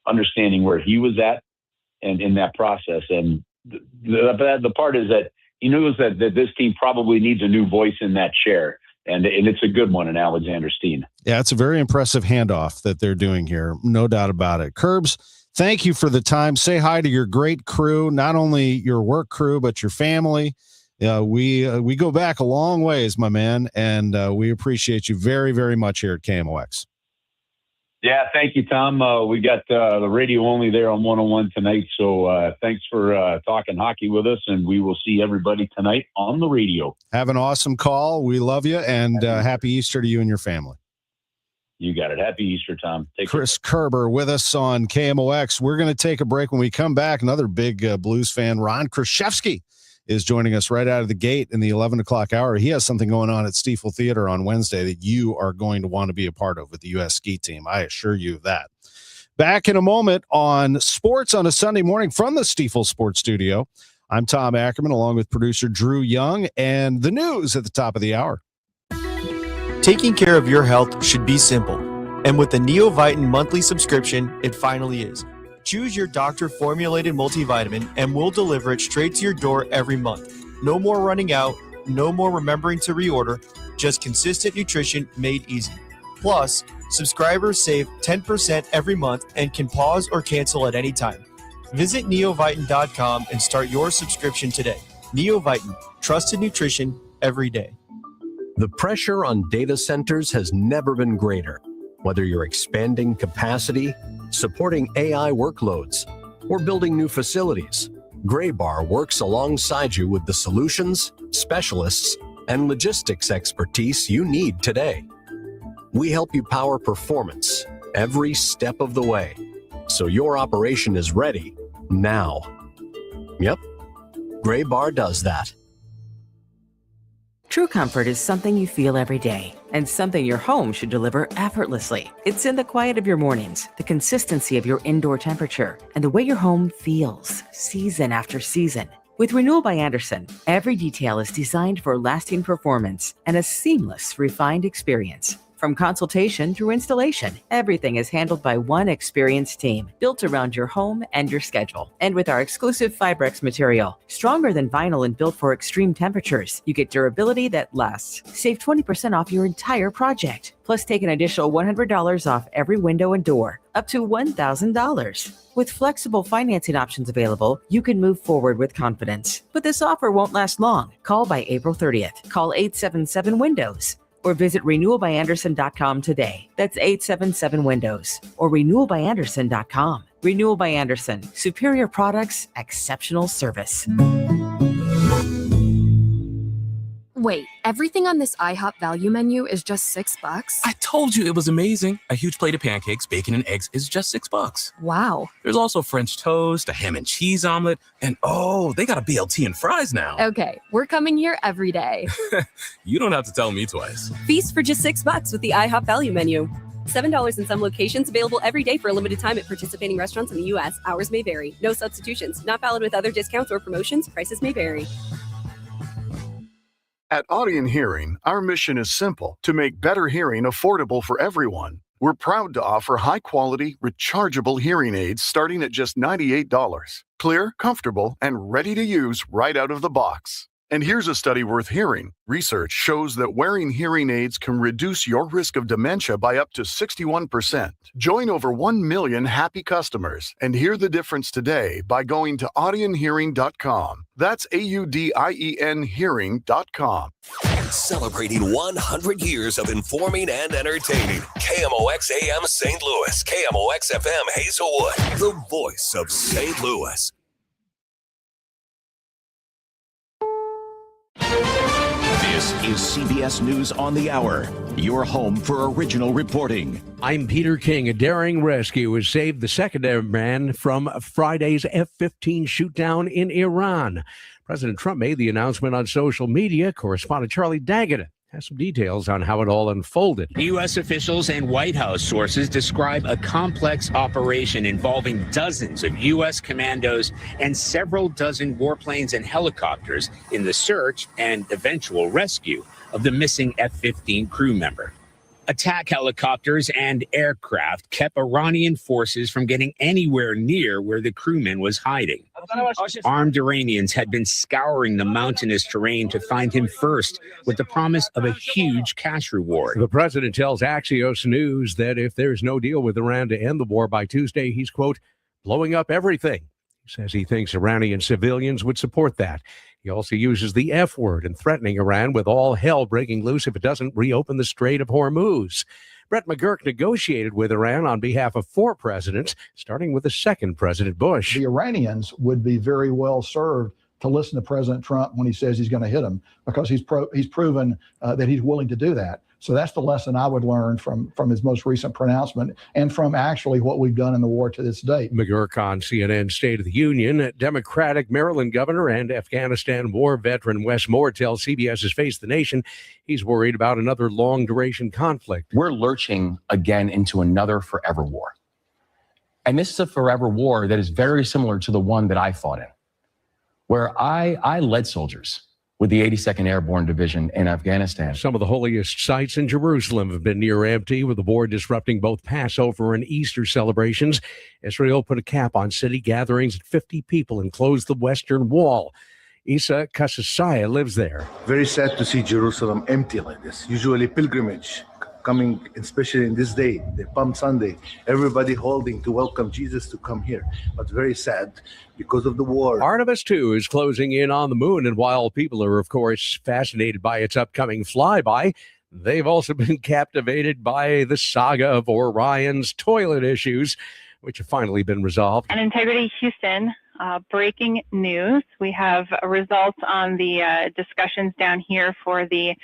understanding where he was at and in that process. And the part is that he knows that this team probably needs a new voice in that chair. And it's a good one in Alexander Steen. Yeah, it's a very impressive handoff that they're doing here. No doubt about it. Curbs, thank you for the time. Say hi to your great crew, not only your work crew, but your family. We go back a long ways, my man, and we appreciate you very, very much here at KMOX. Yeah, thank you, Tom. We got the radio only there on 101 tonight, so thanks for talking hockey with us, and we will see everybody tonight on the radio. Have an awesome call. We love you, and happy Easter to you and your family. You got it. Happy Easter, Tom. Chris Kerber with us on KMOX. We're going to take a break. When we come back, another big Blues fan, Ron Kruszewski, is joining us right out of the gate in the 11 o'clock hour. He has something going on at Stifel Theater on Wednesday that you are going to want to be a part of with the U.S. ski team. I assure you of that. Back in a moment on Sports on a Sunday morning from the Stifel Sports Studio. I'm Tom Ackerman, along with producer Drew Young, and the news at the top of the hour. Taking care of your health should be simple. And with the Neovitin monthly subscription, it finally is. Choose your doctor-formulated multivitamin and we'll deliver it straight to your door every month. No more running out, no more remembering to reorder, just consistent nutrition made easy. Plus, subscribers save 10% every month and can pause or cancel at any time. Visit neovitin.com and start your subscription today. Neovitin, trusted nutrition every day. The pressure on data centers has never been greater. Whether you're expanding capacity, supporting AI workloads, or building new facilities, Graybar works alongside you with the solutions, specialists, and logistics expertise you need today. We help you power performance every step of the way, so your operation is ready now. Yep, Graybar does that. True comfort is something you feel every day, and something your home should deliver effortlessly. It's in the quiet of your mornings, the consistency of your indoor temperature, and the way your home feels season after season. With Renewal by Andersen, every detail is designed for lasting performance and a seamless, refined experience. From consultation through installation, everything is handled by one experienced team, built around your home and your schedule. And with our exclusive Fibrex material, stronger than vinyl and built for extreme temperatures, you get durability that lasts. Save 20% off your entire project. Plus, take an additional $100 off every window and door, up to $1,000. With flexible financing options available, you can move forward with confidence. But this offer won't last long. Call by April 30th. Call 877-WINDOWS. Or visit renewalbyandersen.com today. That's 877-WINDOWS or renewalbyandersen.com. Renewal by Andersen. Superior products, exceptional service. Wait, everything on this IHOP value menu is just $6? I told you it was amazing. A huge plate of pancakes, bacon, and eggs is just $6. Wow. There's also French toast, a ham and cheese omelet, and oh, they got a BLT and fries now. Okay, we're coming here every day. You don't have to tell me twice. Feast for just $6 with the IHOP value menu. $7 in some locations, available every day for a limited time at participating restaurants in the U.S. Hours may vary. No substitutions. Not valid with other discounts or promotions. Prices may vary. At Audion Hearing, our mission is simple: to make better hearing affordable for everyone. We're proud to offer high-quality, rechargeable hearing aids starting at just $98. Clear, comfortable, and ready to use right out of the box. And here's a study worth hearing. Research shows that wearing hearing aids can reduce your risk of dementia by up to 61%. Join over 1 million happy customers and hear the difference today by going to audionhearing.com. That's AUDIEN hearing.com. Celebrating 100 years of informing and entertaining. KMOX AM St. Louis, KMOX FM Hazelwood, the voice of St. Louis. The This is CBS News on the Hour, your home for original reporting. I'm Peter King. A daring rescue has saved the second airman from Friday's F-15 shootdown in Iran. President Trump made the announcement on social media. Correspondent Charlie Daggett has some details on how it all unfolded. U.S. officials and White House sources describe a complex operation involving dozens of U.S. commandos and several dozen warplanes and helicopters in the search and eventual rescue of the missing F-15 crew member. Attack helicopters and aircraft kept Iranian forces from getting anywhere near where the crewman was hiding. Armed Iranians had been scouring the mountainous terrain to find him first, with the promise of a huge cash reward. The president tells Axios News that if there's no deal with Iran to end the war by Tuesday, he's, quote, blowing up everything. He says he thinks Iranian civilians would support that. He also uses the F word in threatening Iran with all hell breaking loose if it doesn't reopen the Strait of Hormuz. Brett McGurk negotiated with Iran on behalf of 4 presidents, starting with the second President Bush. The Iranians would be very well served to listen to President Trump when he says he's going to hit them, because he's proven that he's willing to do that. So that's the lesson I would learn from his most recent pronouncement and from actually what we've done in the war to this date. McGurk on CNN State of the Union. Democratic Maryland governor and Afghanistan war veteran Wes Moore tells CBS's Face the Nation he's worried about another long-duration conflict. We're lurching again into another forever war. And this is a forever war that is very similar to the one that I fought in, where I led soldiers with the 82nd Airborne Division in Afghanistan. Some of the holiest sites in Jerusalem have been near empty, with the war disrupting both Passover and Easter celebrations. Israel put a cap on city gatherings at 50 people and closed the Western Wall. Isa Kasasaya lives there. Very sad to see Jerusalem empty like this. Usually pilgrimage coming, especially in this day, the Palm Sunday, everybody holding to welcome Jesus to come here. But very sad because of the war. Artemis 2 is closing in on the moon, and while people are, of course, fascinated by its upcoming flyby, they've also been captivated by the saga of Orion's toilet issues, which have finally been resolved. And Integrity Houston, breaking news. We have results on the discussions down here for the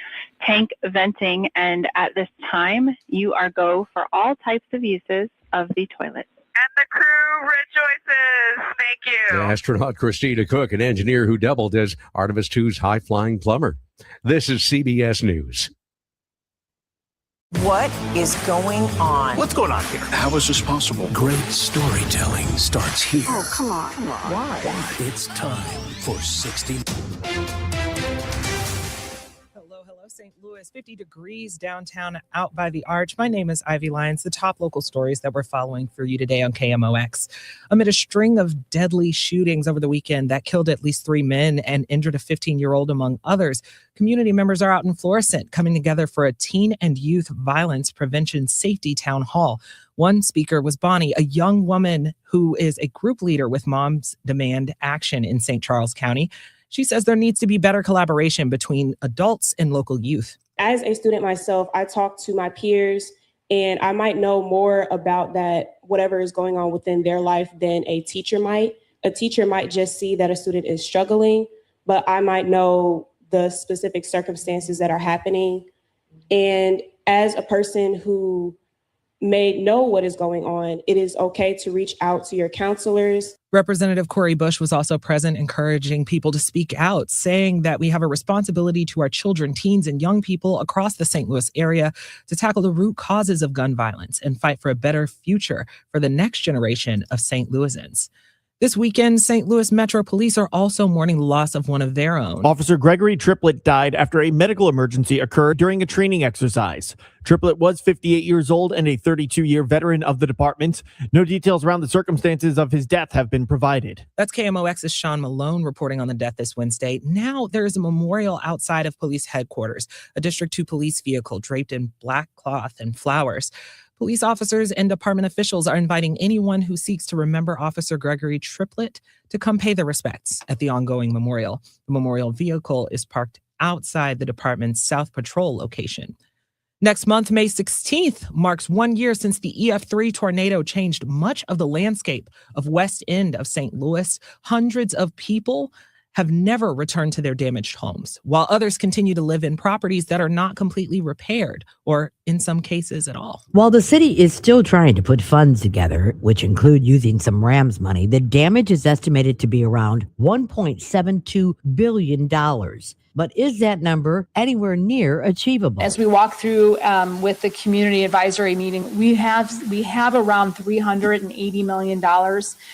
tank venting, and at this time, you are go for all types of uses of the toilet. And the crew rejoices. Thank you. Astronaut Christina Cook, an engineer who doubled as Artemis 2's high-flying plumber. This is CBS News. What is going on? What's going on here? How is this possible? Great storytelling starts here. Oh, come on. Why? It's time for 60. Hello, St. Louis. 50 degrees downtown out by the Arch. My name is Ivy Lyons. The top local stories that we're following for you today on KMOX. Amid a string of deadly shootings over the weekend that killed at least 3 men and injured a 15-year-old among others, community members are out in Florissant coming together for a teen and youth violence prevention safety town hall. One speaker was Bonnie, a young woman who is a group leader with Moms Demand Action in St. Charles County. She says there needs to be better collaboration between adults and local youth. As a student myself, I talk to my peers, and I might know more about that, whatever is going on within their life, than a teacher might. A teacher might just see that a student is struggling, but I might know the specific circumstances that are happening. And as a person who may know what is going on, it is okay to reach out to your counselors. Representative Cori Bush was also present, encouraging people to speak out, saying that we have a responsibility to our children, teens, and young people across the St. Louis area to tackle the root causes of gun violence and fight for a better future for the next generation of St. Louisans. This weekend, St. Louis Metro Police are also mourning the loss of one of their own. Officer Gregory Triplett died after a medical emergency occurred during a training exercise. Triplett was 58 years old and a 32-year veteran of the department. No details around the circumstances of his death have been provided. That's KMOX's Sean Malone reporting on the death this Wednesday. Now there is a memorial outside of police headquarters, a District 2 police vehicle draped in black cloth and flowers. Police officers and department officials are inviting anyone who seeks to remember Officer Gregory Triplett to come pay their respects at the ongoing memorial. The memorial vehicle is parked outside the department's South Patrol location. Next month, May 16th, marks 1 year since the EF3 tornado changed much of the landscape of West End of St. Louis. Hundreds of people have never returned to their damaged homes, while others continue to live in properties that are not completely repaired, or in some cases at all. While the city is still trying to put funds together, which include using some RAMS money, the damage is estimated to be around $1.72 billion. But is that number anywhere near achievable? As we walk through with the community advisory meeting, we have around $380 million.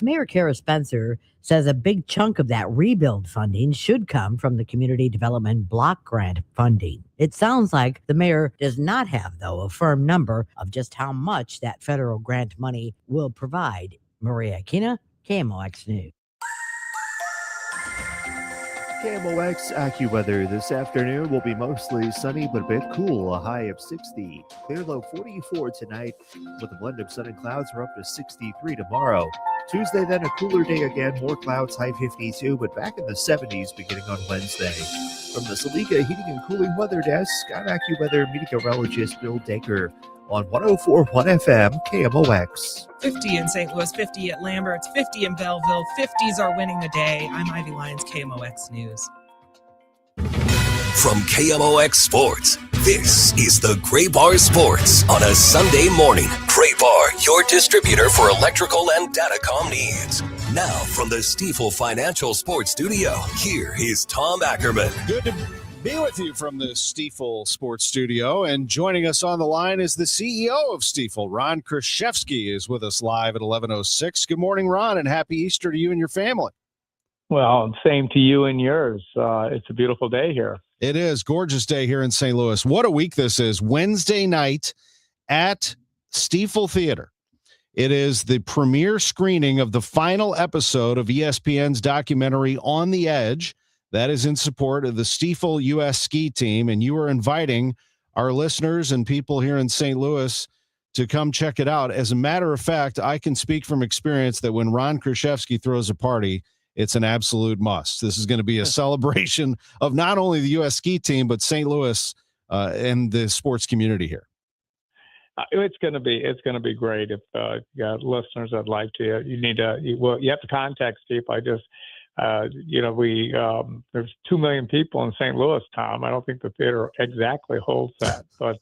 Mayor Kara Spencer says a big chunk of that rebuild funding should come from the Community Development Block Grant funding. It sounds like the mayor does not have, though, a firm number of just how much that federal grant money will provide. Maria Aquina, KMOX News. KMOX AccuWeather this afternoon will be mostly sunny but a bit cool, a high of 60. Clear low 44 tonight with a blend of sun and clouds. We're up to 63 tomorrow. Tuesday, then a cooler day again, more clouds, high 52, but back in the 70s beginning on Wednesday. From the Salika Heating and Cooling Weather Desk, I'm AccuWeather meteorologist Bill Daker on 104.1 FM KMOX. 50 in St. Louis, 50 at Lambert's, 50 in Belleville. 50s are winning the day. I'm Ivy Lyons, KMOX News. From KMOX Sports, this is the Gray Bar Sports on a Sunday morning. Gray Bar, your distributor for electrical and datacom needs. Now from the Stifel Financial Sports Studio, here is Tom Ackerman. Good to be with you from the Stifel Sports Studio, and joining us on the line is the CEO of Stifel, Ron Kruszewski, is with us live at 11:06. Good morning, Ron, and happy Easter to you and your family. Well, same to you and yours. It's a beautiful day here. It is. Gorgeous day here in St. Louis. What a week this is. Wednesday night at Stifel Theater. It is the premiere screening of the final episode of ESPN's documentary On the Edge. That is in support of the Stifel U.S. ski team, and you are inviting our listeners and people here in St. Louis to come check it out. As a matter of fact, I can speak from experience that when Ron Kruszewski throws a party, it's an absolute must. This is going to be a celebration of not only the U.S. ski team, but St. Louis and the sports community here. It's going to be great. If you got listeners that'd like to, you have to contact Steve. There's 2 million people in St. Louis, Tom. I don't think the theater exactly holds that, but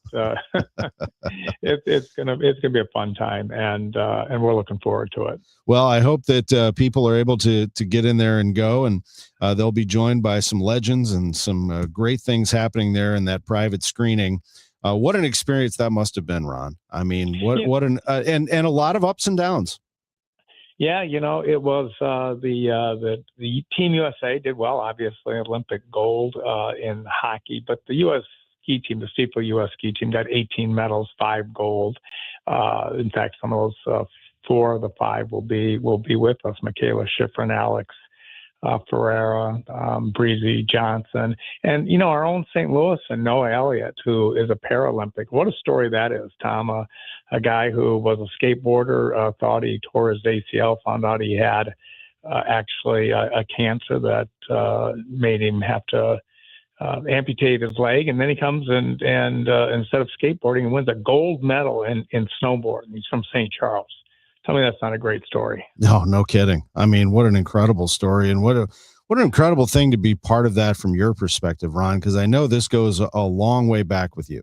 it's gonna be a fun time, and we're looking forward to it. Well, I hope that people are able to get in there and go, and they'll be joined by some legends and some great things happening there in that private screening. What an experience that must have been, Ron. I mean, and a lot of ups and downs. Yeah, it was the Team USA did well, obviously, Olympic gold in hockey, but the U.S. ski team, the Stifel U.S. ski team, got 18 medals, 5 gold. In fact, some of those 4 of the 5 will be with us: Michaela Schifrin, Alex Ferreira, Breezy Johnson, and our own St. Louis and Noah Elliott, who is a Paralympic. What a story that is, Tom. A guy who was a skateboarder, thought he tore his ACL, found out he had actually a cancer that made him have to amputate his leg, and then he comes and instead of skateboarding, he wins a gold medal in snowboard. He's from St. Charles. Tell me that's not a great story. No kidding. I mean, what an incredible story, and what an incredible thing to be part of that from your perspective, Ron, because I know this goes a long way back with you.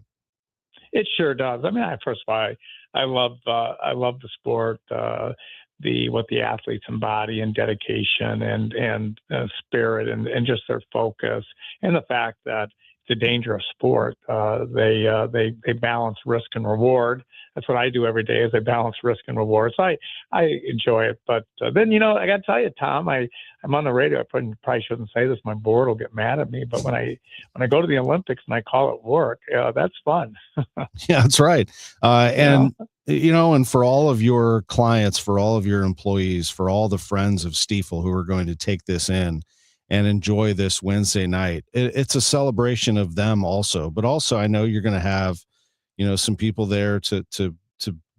It sure does. I mean, first of all, I love the sport, what the athletes embody, and dedication and spirit, and just their focus, and the fact that it's a dangerous sport. They balance risk and reward. That's what I do every day, is I balance risk and reward. So I enjoy it. But then, I got to tell you, Tom, I'm on the radio. I probably shouldn't say this. My board will get mad at me. But when I go to the Olympics and I call it work, that's fun. Yeah, that's right. And for all of your clients, for all of your employees, for all the friends of Stifel who are going to take this in and enjoy this Wednesday night, it's a celebration of them also. But also, I know you're going to have, some people there to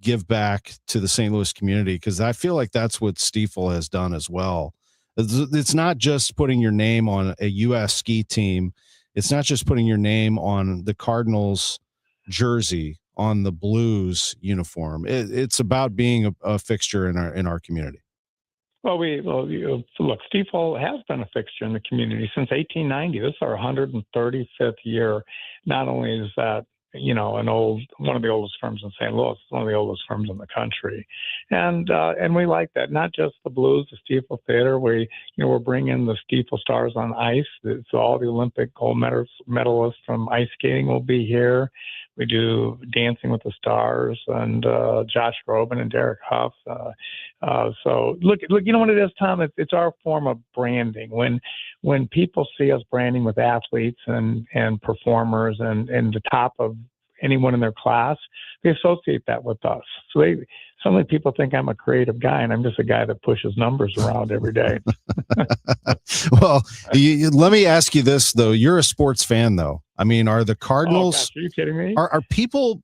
give back to the St. Louis community, because I feel like that's what Stifel has done as well. It's not just putting your name on a U.S. ski team. It's not just putting your name on the Cardinals jersey, on the Blues uniform. It's about being a fixture in our community. Well, look, Stifel has been a fixture in the community since 1890. This is our 135th year. Not only is that, one of the oldest firms in St. Louis, it's one of the oldest firms in the country. And we like that. Not just the Blues, the Stifel Theater. We're bringing the Stifel Stars on ice. So all the Olympic gold medalists from ice skating will be here. We do Dancing with the Stars and Josh Groban and Derek Huff. So look, you know what it is, Tom? It's our form of branding. When people see us branding with athletes and performers and the top of anyone in their class, they associate that with us. So suddenly people think I'm a creative guy, and I'm just a guy that pushes numbers around every day. Well, let me ask you this, though. You're a sports fan, though. I mean, are the Cardinals... Oh, gosh, are you kidding me? Are people...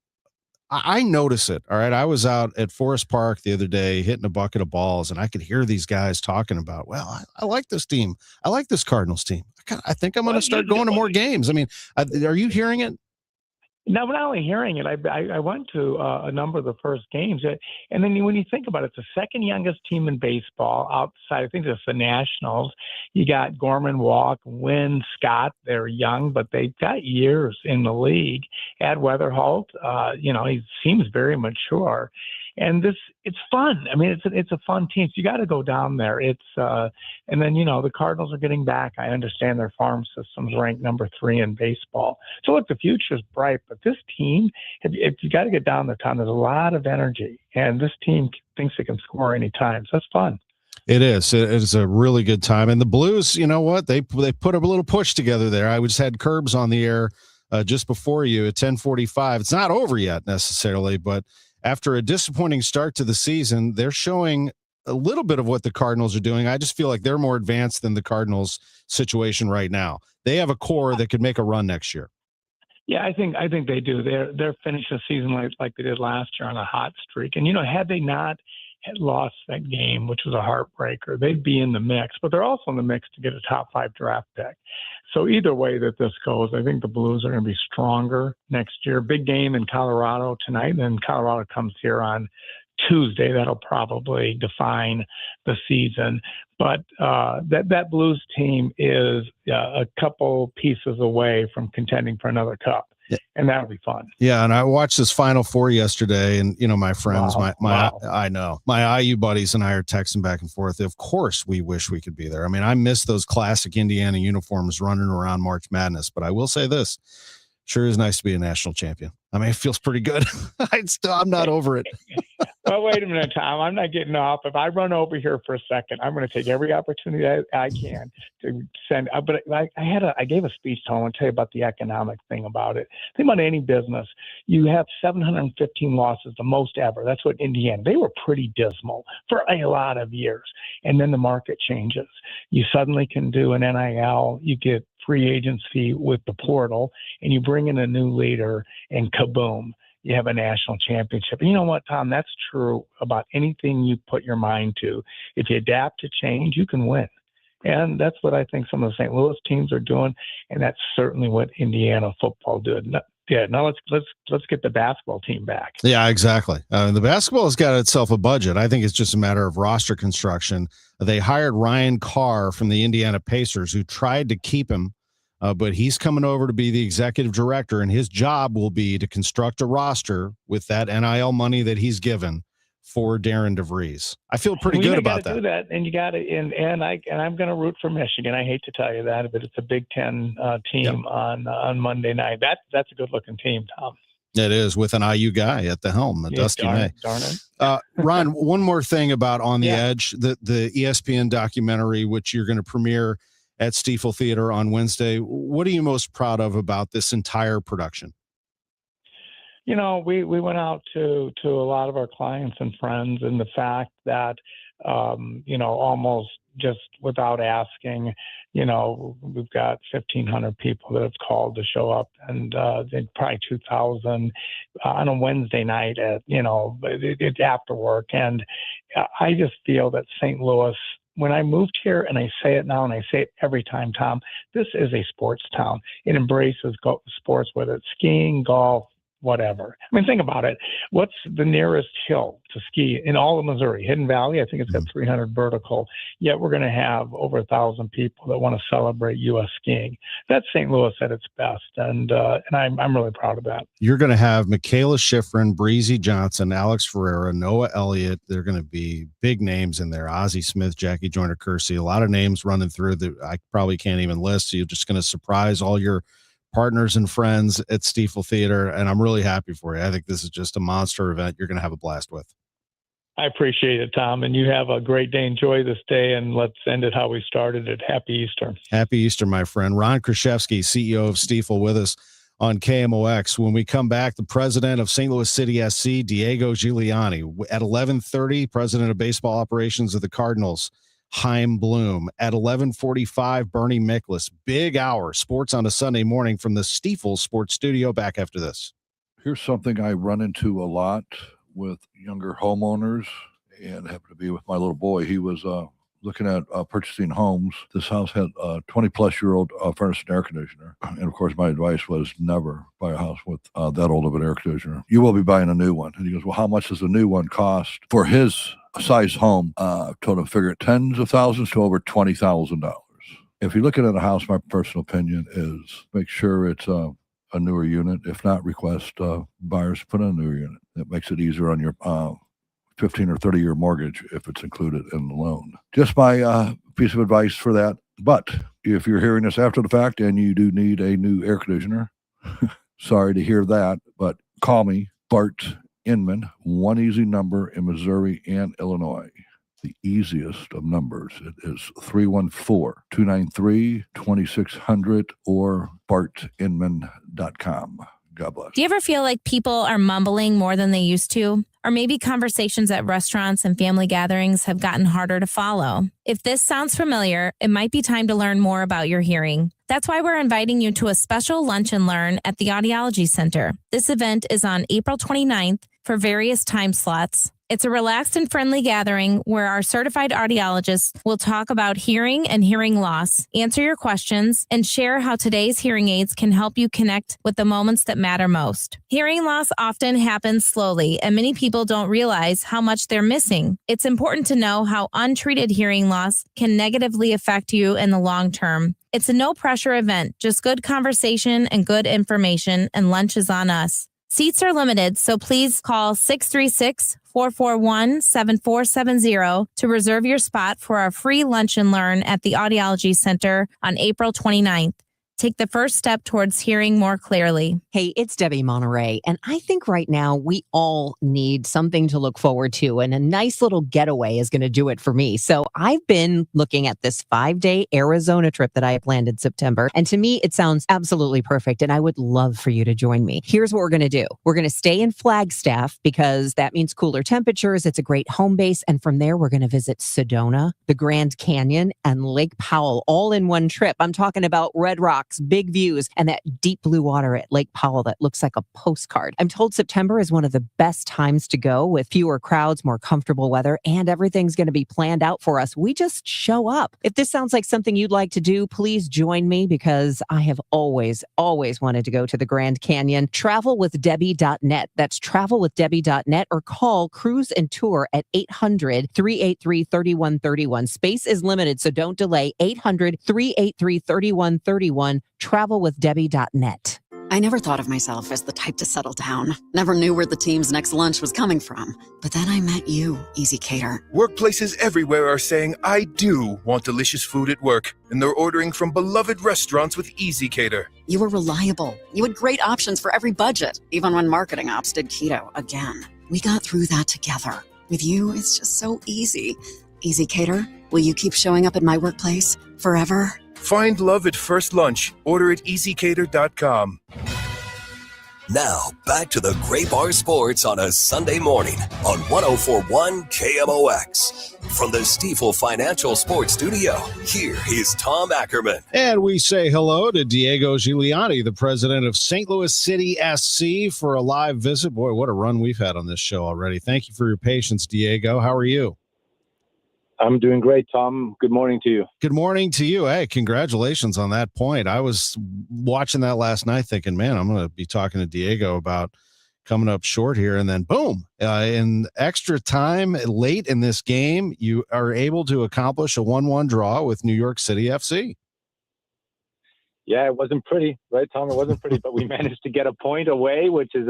I notice it, all right? I was out at Forest Park the other day hitting a bucket of balls, and I could hear these guys talking about, well, I like this team. I like this Cardinals team. I think I'm going to start going to more games. I mean, are you hearing it? No, not only hearing it, I went to a number of the first games. And then when you think about it, it's the second youngest team in baseball outside, I think it's the Nationals. You got Gorman, Walk, Wynn, Scott. They're young, but they've got years in the league. Add Weatherholt, he seems very mature. And it's fun. I mean, it's a fun team. So you got to go down there. And then, the Cardinals are getting back. I understand their farm system's ranked number 3 in baseball. So look, the future's bright, but this team, if you got to get down there, Tom, there's a lot of energy, and this team thinks it can score anytime. So that's fun. It is. It is a really good time. And the Blues, you know what? They put a little push together there. I just had Curbs on the air just before you at 10:45. It's not over yet necessarily, but after a disappointing start to the season, they're showing a little bit of what the Cardinals are doing. I just feel like they're more advanced than the Cardinals situation right now. They have a core that could make a run next year. Yeah, I think they do. They're finished the season like they did last year on a hot streak. And had they not had lost that game, which was a heartbreaker, they'd be in the mix. But they're also in the mix to get a top 5 draft pick. So either way that this goes, I think the Blues are going to be stronger next year. Big game in Colorado tonight, and then Colorado comes here on Tuesday. That'll probably define the season. But that Blues team is a couple pieces away from contending for another cup. Yeah. And that'll be fun. Yeah, and I watched this Final Four yesterday, and my friends, Wow. I know my IU buddies and I are texting back and forth. Of course, we wish we could be there. I mean, I miss those classic Indiana uniforms running around March Madness. But I will say this: sure is nice to be a national champion. I mean, it feels pretty good. I'm not over it. Well, wait a minute, Tom. I'm not getting off. If I run over here for a second, I'm going to take every opportunity I can to send. But I gave a speech to. I want to tell you about the economic thing about it. Think about any business. You have 715 losses, the most ever. That's what Indiana. They were pretty dismal for a lot of years, and then the market changes. You suddenly can do an NIL. You get free agency with the portal, and you bring in a new leader, and kaboom, you have a national championship. And you know what, Tom? That's true about anything you put your mind to. If you adapt to change, you can win. And that's what I think some of the St. Louis teams are doing, and that's certainly what Indiana football did. Now let's get the basketball team back. Yeah, exactly. The basketball has got itself a budget. I think it's just a matter of roster construction. They hired Ryan Carr from the Indiana Pacers, who tried to keep him, but he's coming over to be the executive director, and his job will be to construct a roster with that NIL money that he's given for Darren DeVries. I feel pretty good about that. Do that, and you got to, and I'm going to root for Michigan. I hate to tell you that, but it's a Big Ten team on Monday night. That's a good looking team, Tom. It is, with an IU guy at the helm, Dusty May. Darn it. Ron, one more thing about On the Edge, the ESPN documentary, which you're going to premiere at Stifel Theater on Wednesday. What are you most proud of about this entire production? We went out to a lot of our clients and friends, and the fact that, almost just without asking, we've got 1,500 people that have called to show up, and probably 2,000 on a Wednesday night it's after work. And I just feel that St. Louis, when I moved here, and I say it now and I say it every time, Tom, this is a sports town. It embraces sports, whether it's skiing, golf, whatever. I mean, think about it. What's the nearest hill to ski in all of Missouri? Hidden Valley, I think it's got 300 vertical, yet we're going to have over 1,000 people that want to celebrate U.S. skiing. That's St. Louis at its best, and I'm really proud of that. You're going to have Michaela Schifrin, Breezy Johnson, Alex Ferreira, Noah Elliott. They're going to be big names in there. Ozzie Smith, Jackie Joyner-Kersee, a lot of names running through that I probably can't even list. So you're just going to surprise all your partners and friends at Stifel Theater, and I'm really happy for you. I think this is just a monster event you're going to have a blast with. I appreciate it, Tom, and you have a great day. Enjoy this day, and let's end it how we started it. Happy Easter. Happy Easter, my friend. Ron Kruszewski, CEO of Stifel, with us on KMOX. When we come back, the president of St. Louis City SC, Diego Gigliani. At 11:30, president of baseball operations of the Cardinals, Chaim Bloom. At 11:45, Bernie Miklasz. Big hour, sports on a Sunday morning from the Stifel Sports Studio. Back after this. Here's something I run into a lot with younger homeowners, and happened to be with my little boy. He was looking at purchasing homes. This house had a 20-plus-year-old furnace and air conditioner. And, of course, my advice was never buy a house with that old of an air conditioner. You will be buying a new one. And he goes, well, how much does a new one cost? For his size home, told him figure tens of thousands to over $20,000. If you're looking at a house, my personal opinion is make sure it's a newer unit. If not, request buyers to put in a newer unit. It makes it easier on your 15 or 30-year mortgage if it's included in the loan. Just my piece of advice for that. But if you're hearing this after the fact and you do need a new air conditioner, sorry to hear that, but call me, Bart Inman, one easy number in Missouri and Illinois. The easiest of numbers. It is 314-293-2600 or bartinman.com. God bless. Do you ever feel like people are mumbling more than they used to? Or maybe conversations at restaurants and family gatherings have gotten harder to follow? If this sounds familiar, it might be time to learn more about your hearing. That's why we're inviting you to a special lunch and learn at the Audiology Center. This event is on April 29th for various time slots. It's a relaxed and friendly gathering where our certified audiologists will talk about hearing and hearing loss, answer your questions, and share how today's hearing aids can help you connect with the moments that matter most. Hearing loss often happens slowly, and many people don't realize how much they're missing. It's important to know how untreated hearing loss can negatively affect you in the long term. It's a no-pressure event, just good conversation and good information, and lunch is on us. Seats are limited, so please call 636-441-7470 to reserve your spot for our free lunch and learn at the Audiology Center on April 29th. Take the first step towards hearing more clearly. Hey, it's Debbie Monterey, and I think right now we all need something to look forward to, and a nice little getaway is going to do it for me. So I've been looking at this 5-day Arizona trip that I planned in September, and to me, it sounds absolutely perfect, and I would love for you to join me. Here's what we're going to do. We're going to stay in Flagstaff because that means cooler temperatures. It's a great home base, and from there, we're going to visit Sedona, the Grand Canyon, and Lake Powell all in one trip. I'm talking about Red Rock, big views, and that deep blue water at Lake Powell that looks like a postcard. I'm told September is one of the best times to go with fewer crowds, more comfortable weather, and everything's going to be planned out for us. We just show up. If this sounds like something you'd like to do, please join me because I have always wanted to go to the Grand Canyon. Travelwithdebbie.net. That's travelwithdebbie.net or call Cruise and Tour at 800-383-3131. Space is limited, so don't delay. 800-383-3131. Travelwithdebbie.net. I never thought of myself as the type to settle down. Never knew where the team's next lunch was coming from. But then I met you, Easy Cater. Workplaces everywhere are saying, I do want delicious food at work. And they're ordering from beloved restaurants with Easy Cater. You were reliable. You had great options for every budget, even when marketing ops did keto again. We got through that together. With you, it's just so easy. Easy Cater, will you keep showing up at my workplace forever? Find love at first lunch. Order at easycater.com. Now, back to the Great Bar Sports on a Sunday morning on 104.1 KMOX. From the Stifel Financial Sports Studio, here is Tom Ackerman. And we say hello to Diego Gigliani, the president of St. Louis City SC, for a live visit. Boy, what a run we've had on this show already. Thank you for your patience, Diego. How are you? I'm doing great, Tom. Good morning to you. Good morning to you. Hey, congratulations on that point. I was watching that last night thinking, man, I'm going to be talking to Diego about coming up short here, and then boom, in extra time late in this game, you are able to accomplish a 1-1 draw with New York City FC. Yeah, it wasn't pretty, right, Tom? It wasn't pretty, but we managed to get a point away, which is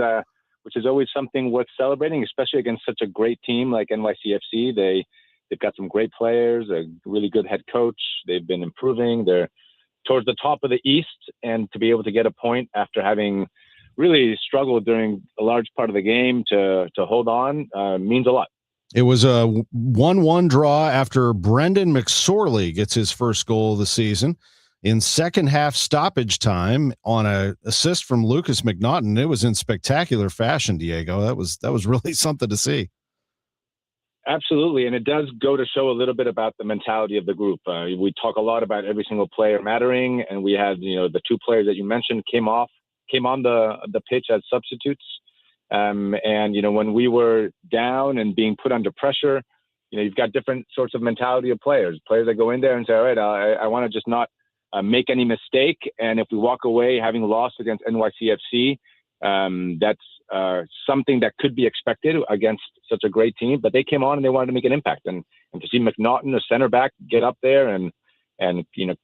always something worth celebrating, especially against such a great team like NYCFC. They've got some great players, a really good head coach. They've been improving. They're towards the top of the East, and to be able to get a point after having really struggled during a large part of the game to hold on means a lot. It was a 1-1 draw after Brendan McSorley gets his first goal of the season in second half stoppage time on an assist from Lucas McNaughton. It was in spectacular fashion, Diego. That was really something to see. Absolutely, and it does go to show a little bit about the mentality of the group. We talk a lot about every single player mattering, and we had the two players that you mentioned came on the pitch as substitutes. And when we were down and being put under pressure, you've got different sorts of mentality of players that go in there and say, all right, I want to just not make any mistake. And if we walk away having lost against NYCFC, that's something that could be expected against such a great team. But they came on and they wanted to make an impact. And to see McNaughton, a center back, get up there and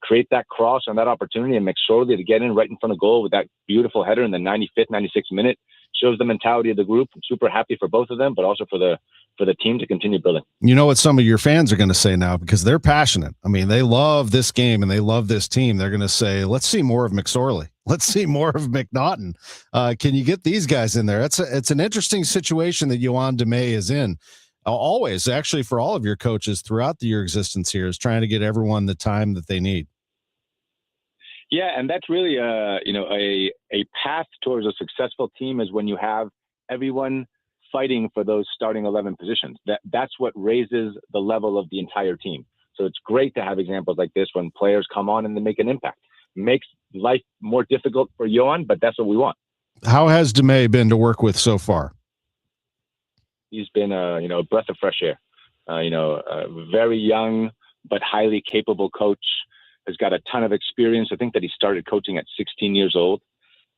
create that cross on that opportunity, and McSorley to get in right in front of goal with that beautiful header in the 95th, 96th minute shows the mentality of the group. I'm super happy for both of them, but also for the team to continue building. You know what some of your fans are going to say now, because they're passionate. I mean, they love this game and they love this team. They're going to say, let's see more of McSorley. Let's see more of McNaughton. Can you get these guys in there? It's an interesting situation that Yoann Demey is in. Always, actually, for all of your coaches throughout your existence here, is trying to get everyone the time that they need. Yeah, and that's really a path towards a successful team is when you have everyone fighting for those starting 11 positions. That's what raises the level of the entire team. So it's great to have examples like this when players come on and they make an impact. Makes life more difficult for Yoann, but that's what we want. How has Demey been to work with so far? He's been a breath of fresh air. A very young but highly capable coach. Has got a ton of experience. I think that he started coaching at 16 years old.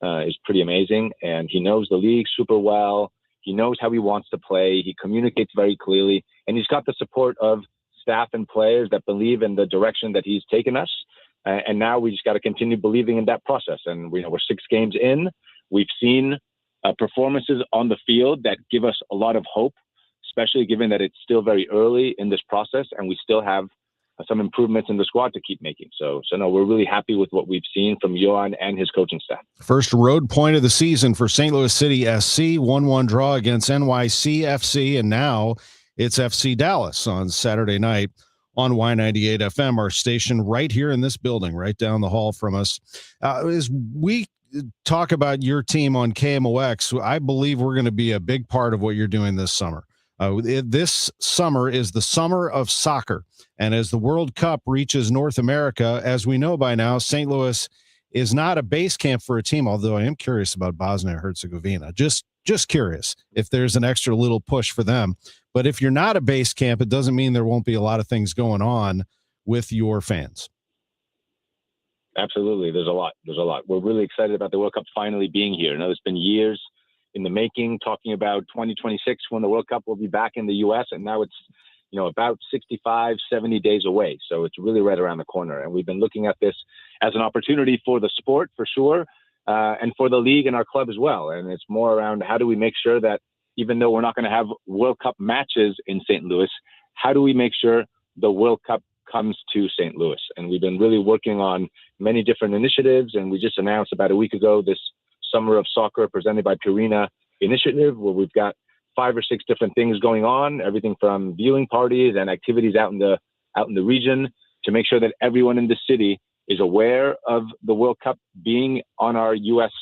Is pretty amazing, and he knows the league super well. He knows how he wants to play. He communicates very clearly, and he's got the support of staff and players that believe in the direction that he's taken us. And now we just got to continue believing in that process. And we're 6 games in. We've seen performances on the field that give us a lot of hope, especially given that it's still very early in this process, and we still have some improvements in the squad to keep making. So no, we're really happy with what we've seen from Yoann and his coaching staff. First road point of the season for St. Louis City SC, 1-1 draw against NYCFC, and now it's FC Dallas on Saturday night on Y98 FM, our station right here in this building, right down the hall from us. As we talk about your team on KMOX, I believe we're going to be a big part of what you're doing this summer. This summer is the summer of soccer. And as the World Cup reaches North America, as we know by now, St. Louis is not a base camp for a team, although I am curious about Bosnia and Herzegovina. Just curious if there's an extra little push for them. But if you're not a base camp, it doesn't mean there won't be a lot of things going on with your fans. Absolutely. There's a lot. We're really excited about the World Cup finally being here. I know it's been years in the making, talking about 2026 when the World Cup will be back in the U.S. And now it's, about 65, 70 days away. So it's really right around the corner. And we've been looking at this as an opportunity for the sport, for sure, and for the league and our club as well. And it's more around how do we make sure that even though we're not going to have World Cup matches in St. Louis, how do we make sure the World Cup comes to St. Louis? And we've been really working on many different initiatives. And we just announced about a week ago this Summer of Soccer presented by Purina initiative, where we've got 5 or 6 different things going on, everything from viewing parties and activities out in the region to make sure that everyone in the city is aware of the World Cup being on our U.S.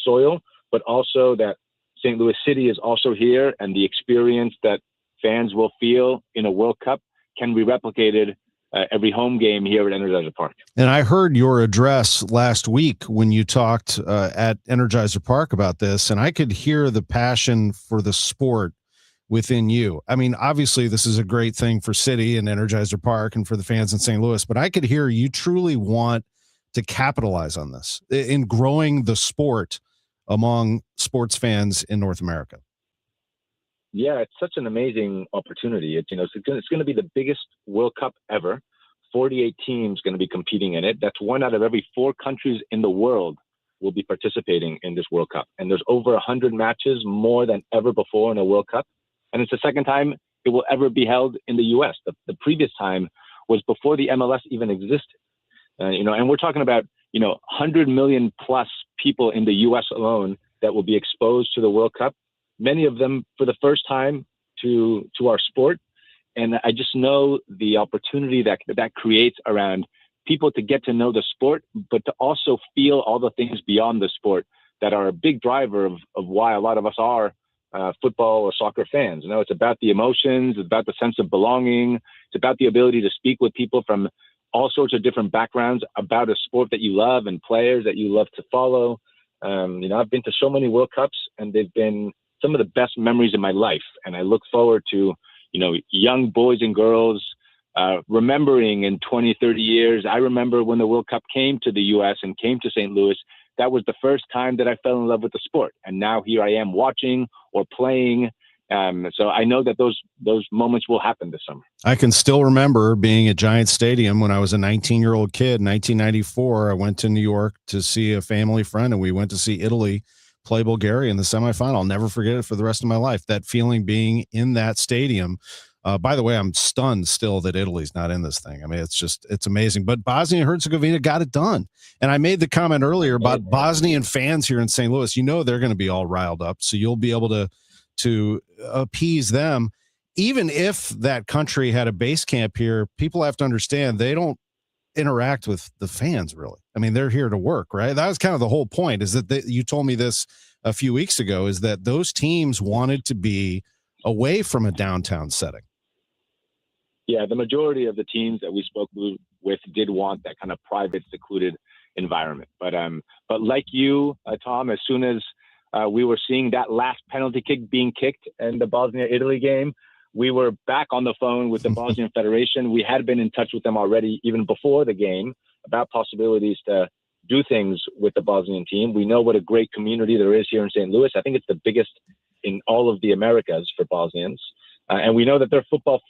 Soil, but also that St. Louis City is also here, and the experience that fans will feel in a World Cup can be replicated every home game here at Energizer Park. And I heard your address last week when you talked at Energizer Park about this, and I could hear the passion for the sport within you. I mean, obviously this is a great thing for City and Energizer Park and for the fans in St. Louis, but I could hear you truly want to capitalize on this in growing the sport among sports fans in North America. Yeah, it's such an amazing opportunity. It's going to be the biggest World Cup ever. 48 teams going to be competing in it. That's 1 out of every 4 countries in the world will be participating in this World Cup. And there's over 100 matches, more than ever before in a World Cup. And it's the second time it will ever be held in the U.S. The previous time was before the MLS even existed. And we're talking about 100 million plus people in the U.S. alone that will be exposed to the World Cup. Many of them for the first time to our sport. And I just know the opportunity that creates around people to get to know the sport, but to also feel all the things beyond the sport that are a big driver of why a lot of us are football or soccer fans. It's about the emotions, it's about the sense of belonging, it's about the ability to speak with people from all sorts of different backgrounds about a sport that you love and players that you love to follow. I've been to so many World Cups, and they've been some of the best memories in my life. And I look forward to, young boys and girls remembering in 20, 30 years. I remember when the World Cup came to the U.S. and came to St. Louis, that was the first time that I fell in love with the sport. And now here I am watching or playing. So I know that those moments will happen this summer. I can still remember being at Giant Stadium when I was a 19-year-old kid, 1994. I went to New York to see a family friend, and we went to see Italy play Bulgaria in the semifinal. I'll never forget it for the rest of my life. That feeling being in that stadium. By the way, I'm stunned still that Italy's not in this thing. I mean, it's amazing. But Bosnia and Herzegovina got it done. And I made the comment earlier about Bosnian fans here in St. Louis. They're going to be all riled up. So you'll be able to appease them. Even if that country had a base camp here, people have to understand they don't interact with the fans, really. I mean, they're here to work, right? That was kind of the whole point, is that you told me this a few weeks ago, is that those teams wanted to be away from a downtown setting. Yeah, the majority of the teams that we spoke with did want that kind of private, secluded environment. But like you, Tom, as soon as we were seeing that last penalty kick being kicked in the Bosnia-Italy game, we were back on the phone with the Bosnian Federation. We had been in touch with them already, even before the game, about possibilities to do things with the Bosnian team. We know what a great community there is here in St. Louis. I think it's the biggest in all of the Americas for Bosnians. And we know that they're football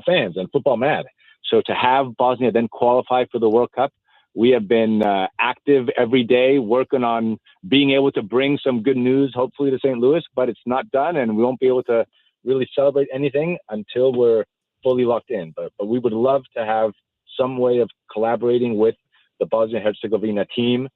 fans and football mad. So to have Bosnia then qualify for the World Cup, we have been active every day working on being able to bring some good news, hopefully, to St. Louis, but it's not done, and we won't be able to really celebrate anything until we're fully locked in. But we would love to have some way of collaborating with the Bosnia-Herzegovina team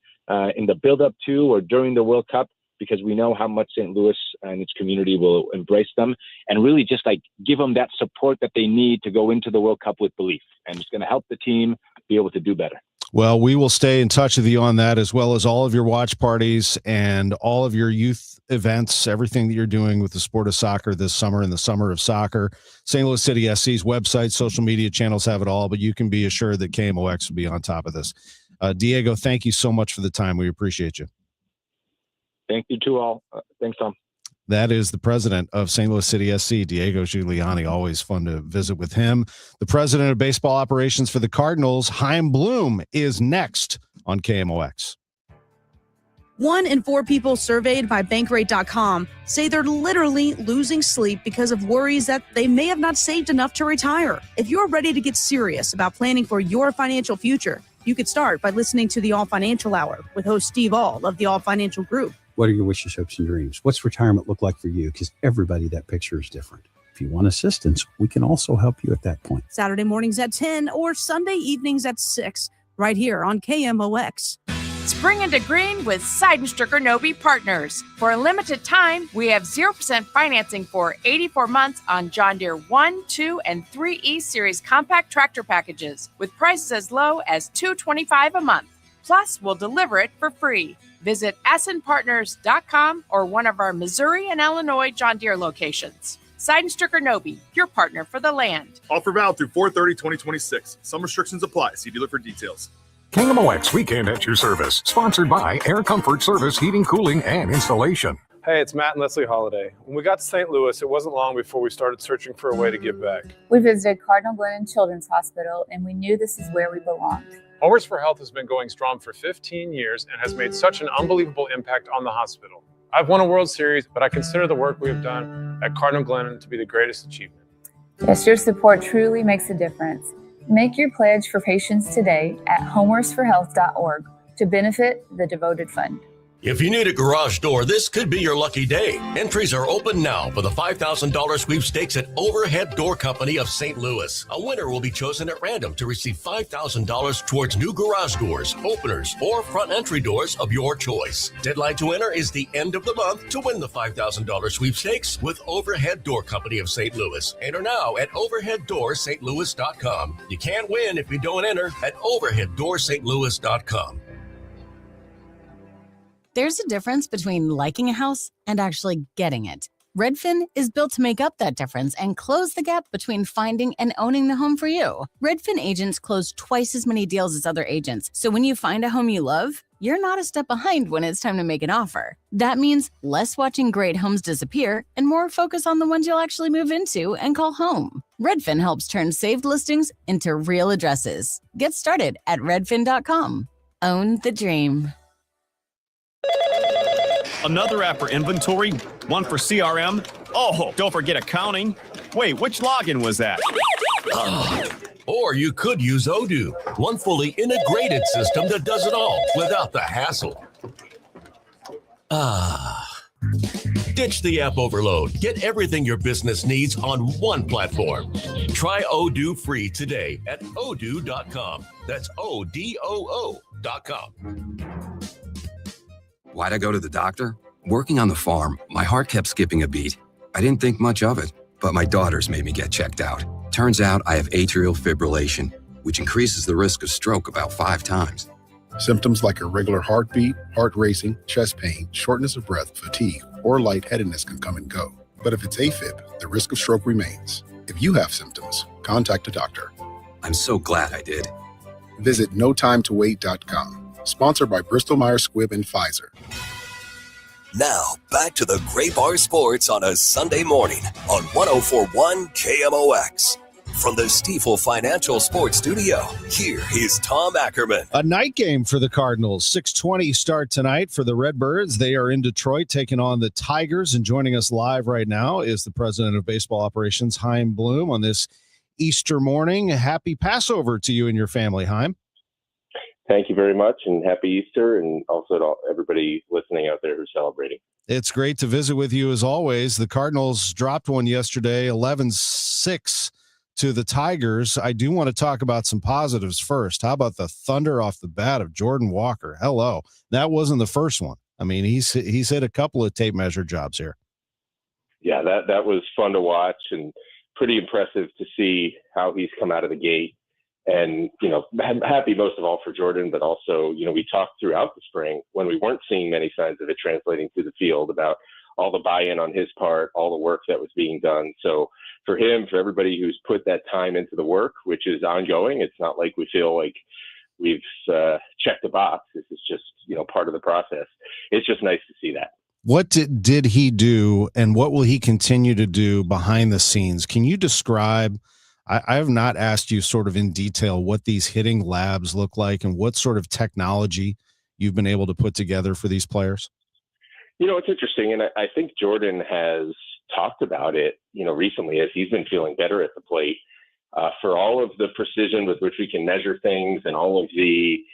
in the build-up to or during the World Cup, because we know how much St. Louis and its community will embrace them and really just give them that support that they need to go into the World Cup with belief. And it's going to help the team be able to do better. Well, we will stay in touch with you on that, as well as all of your watch parties and all of your youth events, everything that you're doing with the sport of soccer this summer, in the summer of soccer. St. Louis City SC's website, social media channels have it all, but you can be assured that KMOX will be on top of this. Diego, thank you so much for the time. We appreciate you. Thank you to all. Thanks, Tom. That is the president of St. Louis City SC, Diego Gigliani. Always fun to visit with him. The president of baseball operations for the Cardinals, Chaim Bloom, is next on KMOX. 1 in 4 people surveyed by Bankrate.com say they're literally losing sleep because of worries that they may have not saved enough to retire. If you're ready to get serious about planning for your financial future, you could start by listening to the All Financial Hour with host Steve All of the All Financial Group. What are your wishes, hopes, and dreams? What's retirement look like for you? Because everybody, that picture is different. If you want assistance, we can also help you at that point. Saturday mornings at 10 or Sunday evenings at 6, right here on KMOX. Spring into green with Seidenstricker Nobe Partners. For a limited time, we have 0% financing for 84 months on John Deere 1, 2, and 3E Series compact tractor packages with prices as low as $225 a month. Plus, we'll deliver it for free. Visit assenpartners.com or one of our Missouri and Illinois John Deere locations. Seidenstricker Nobe, your partner for the land. Offer valid through 4/30/2026. Some restrictions apply. See dealer for details. KMOX Weekend at your service. Sponsored by Air Comfort Service Heating, Cooling, and Installation. Hey, it's Matt and Leslie Holiday. When we got to St. Louis, it wasn't long before we started searching for a way to give back. We visited Cardinal Children's Hospital, and we knew this is where we belonged. Homers for Health has been going strong for 15 years and has made such an unbelievable impact on the hospital. I've won a World Series, but I consider the work we have done at Cardinal Glennon to be the greatest achievement. Yes, your support truly makes a difference. Make your pledge for patients today at homersforhealth.org to benefit the devoted fund. If you need a garage door, this could be your lucky day. Entries are open now for the $5,000 sweepstakes at Overhead Door Company of St. Louis. A winner will be chosen at random to receive $5,000 towards new garage doors, openers, or front entry doors of your choice. Deadline to enter is the end of the month to win the $5,000 sweepstakes with Overhead Door Company of St. Louis. Enter now at overheaddoorstlouis.com. You can't win if you don't enter at overheaddoorstlouis.com. There's a difference between liking a house and actually getting it. Redfin is built to make up that difference and close the gap between finding and owning the home for you. Redfin agents close twice as many deals as other agents, so when you find a home you love, you're not a step behind when it's time to make an offer. That means less watching great homes disappear and more focus on the ones you'll actually move into and call home. Redfin helps turn saved listings into real addresses. Get started at redfin.com. Own the dream. Another app for inventory, one for CRM. Oh, don't forget accounting. Wait, which login was that? Or you could use Odoo, one fully integrated system that does it all without the hassle. Ditch the app overload. Get everything your business needs on one platform. Try Odoo free today at odoo.com. That's ODOO.com. Why'd I go to the doctor? Working on the farm, my heart kept skipping a beat. I didn't think much of it, but my daughters made me get checked out. Turns out I have atrial fibrillation, which increases the risk of stroke about 5 times. Symptoms like irregular heartbeat, heart racing, chest pain, shortness of breath, fatigue, or lightheadedness can come and go. But if it's AFib, the risk of stroke remains. If you have symptoms, contact a doctor. I'm so glad I did. Visit notimetowait.com. Sponsored by Bristol-Myers Squibb and Pfizer. Now, back to the Great Bar Sports on a Sunday morning on 104.1 KMOX. From the Stifel Financial Sports Studio, here is Tom Ackerman. A night game for the Cardinals. 6:20 start tonight for the Redbirds. They are in Detroit taking on the Tigers. And joining us live right now is the president of baseball operations, Chaim Bloom, on this Easter morning. Happy Passover to you and your family, Chaim. Thank you very much, and happy Easter, and also to everybody listening out there who's celebrating. It's great to visit with you as always. The Cardinals dropped one yesterday, 11-6 to the Tigers. I do want to talk about some positives first. How about the thunder off the bat of Jordan Walker? Hello. That wasn't the first one. I mean, he's hit a couple of tape measure jobs here. Yeah, that was fun to watch and pretty impressive to see how he's come out of the gate. And, I'm happy most of all for Jordan, but also, we talked throughout the spring when we weren't seeing many signs of it translating to the field about all the buy-in on his part, all the work that was being done. So for him, for everybody who's put that time into the work, which is ongoing, it's not like we feel like we've checked the box. This is just, part of the process. It's just nice to see that. What did he do, and what will he continue to do behind the scenes? Can you describe? I have not asked you sort of in detail what these hitting labs look like and what sort of technology you've been able to put together for these players. It's interesting, and I think Jordan has talked about it, recently as he's been feeling better at the plate. For all of the precision with which we can measure things and all of the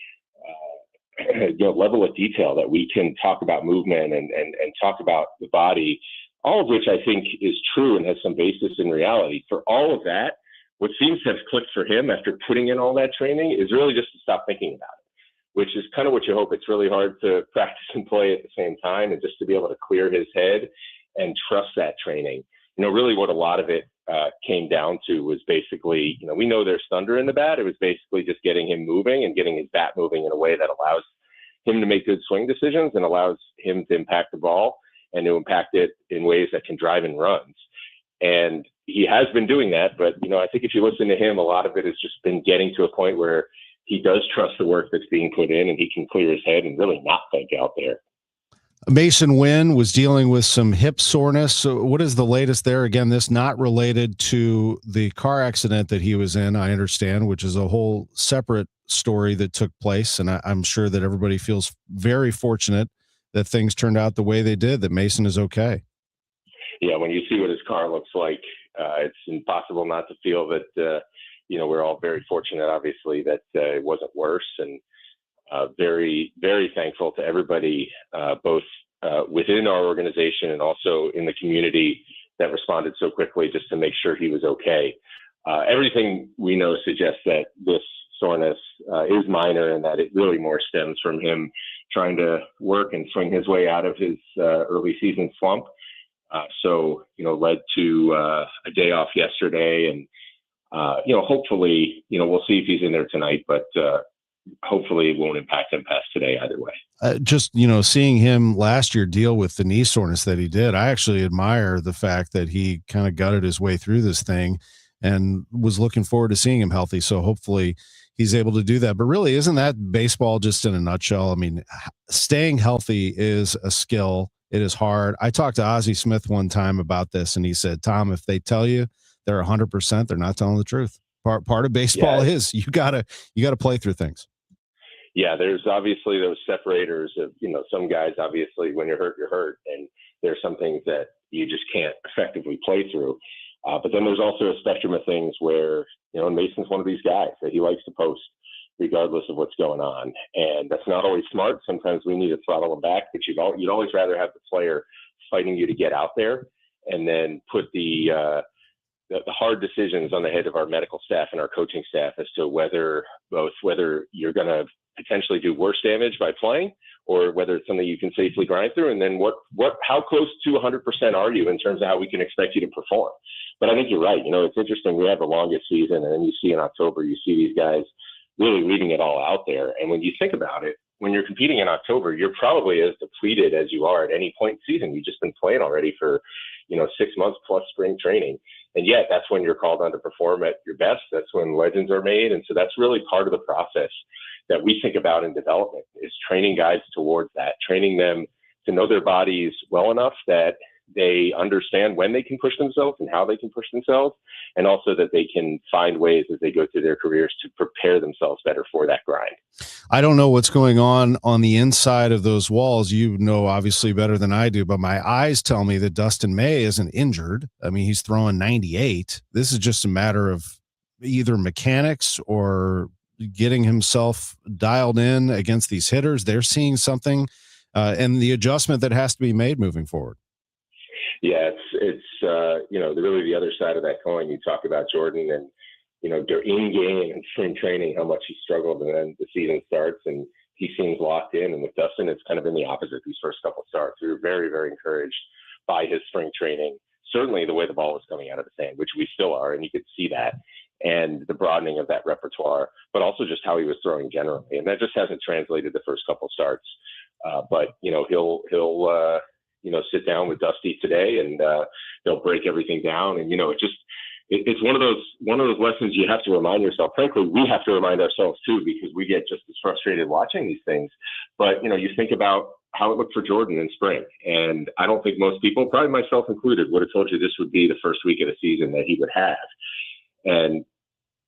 level of detail that we can talk about movement and talk about the body, all of which I think is true and has some basis in reality. For all of that, what seems to have clicked for him after putting in all that training is really just to stop thinking about it, which is kind of what you hope. It's really hard to practice and play at the same time, and just to be able to clear his head and trust that training. Really what a lot of it came down to was basically, we know there's thunder in the bat. It was basically just getting him moving and getting his bat moving in a way that allows him to make good swing decisions and allows him to impact the ball and to impact it in ways that can drive in runs. And he has been doing that, but, I think if you listen to him, a lot of it has just been getting to a point where he does trust the work that's being put in and he can clear his head and really not think out there. Mason Wynn was dealing with some hip soreness. So what is the latest there? Again, this not related to the car accident that he was in, I understand, which is a whole separate story that took place. And I'm sure that everybody feels very fortunate that things turned out the way they did, that Mason is okay. Yeah, when you see what his car looks like, it's impossible not to feel that, we're all very fortunate, obviously, that it wasn't worse. And very, very thankful to everybody, both within our organization and also in the community that responded so quickly just to make sure he was okay. Everything we know suggests that this soreness is minor and that it really more stems from him trying to work and swing his way out of his early season slump. Led to a day off yesterday, and hopefully, we'll see if he's in there tonight, but hopefully it won't impact him past today either way. Just, seeing him last year deal with the knee soreness that he did, I actually admire the fact that he kind of gutted his way through this thing and was looking forward to seeing him healthy. So hopefully he's able to do that. But really, isn't that baseball just in a nutshell? I mean, staying healthy is a skill. It is hard. I talked to Ozzie Smith one time about this, and he said, Tom, if they tell you they're 100%, they're not telling the truth. Part of baseball is you gotta play through things. Yeah, there's obviously those separators of, some guys, obviously, when you're hurt. And there's some things that you just can't effectively play through. But then there's also a spectrum of things where, Mason's one of these guys that he likes to post regardless of what's going on. And that's not always smart. Sometimes we need to throttle him back, but you'd always rather have the player fighting you to get out there and then put the hard decisions on the head of our medical staff and our coaching staff as to whether you're going to potentially do worse damage by playing or whether it's something you can safely grind through. And then how close to 100% are you in terms of how we can expect you to perform? But I think you're right. It's interesting. We have the longest season, and then you see in October, you see these guys really leaving it all out there. And when you think about it, when you're competing in October, you're probably as depleted as you are at any point in the season. You've just been playing already for, 6 months plus spring training. And yet that's when you're called on to perform at your best. That's when legends are made. And so that's really part of the process that we think about in development, is training guys towards that, training them to know their bodies well enough that they understand when they can push themselves and how they can push themselves, and also that they can find ways as they go through their careers to prepare themselves better for that grind. I don't know what's going on the inside of those walls. You know, obviously better than I do, but my eyes tell me that Dustin May isn't injured. I mean, he's throwing 98. This is just a matter of either mechanics or getting himself dialed in against these hitters. They're seeing something and the adjustment that has to be made moving forward. Yeah, it's really the other side of that coin. You talk about Jordan and, they're in game and spring training, how much he struggled, and then the season starts and he seems locked in. And with Dustin, it's kind of been the opposite these first couple of starts. We were very, very encouraged by his spring training, certainly the way the ball was coming out of the sand, which we still are, and you could see that, and the broadening of that repertoire, but also just how he was throwing generally. And that just hasn't translated the first couple of starts. But he'll sit down with Dusty today, and they'll break everything down. And it's one of those lessons you have to remind yourself. Frankly, we have to remind ourselves too, because we get just as frustrated watching these things. But you think about how it looked for Jordan in spring, and I don't think most people, probably myself included, would have told you this would be the first week of the season that he would have. And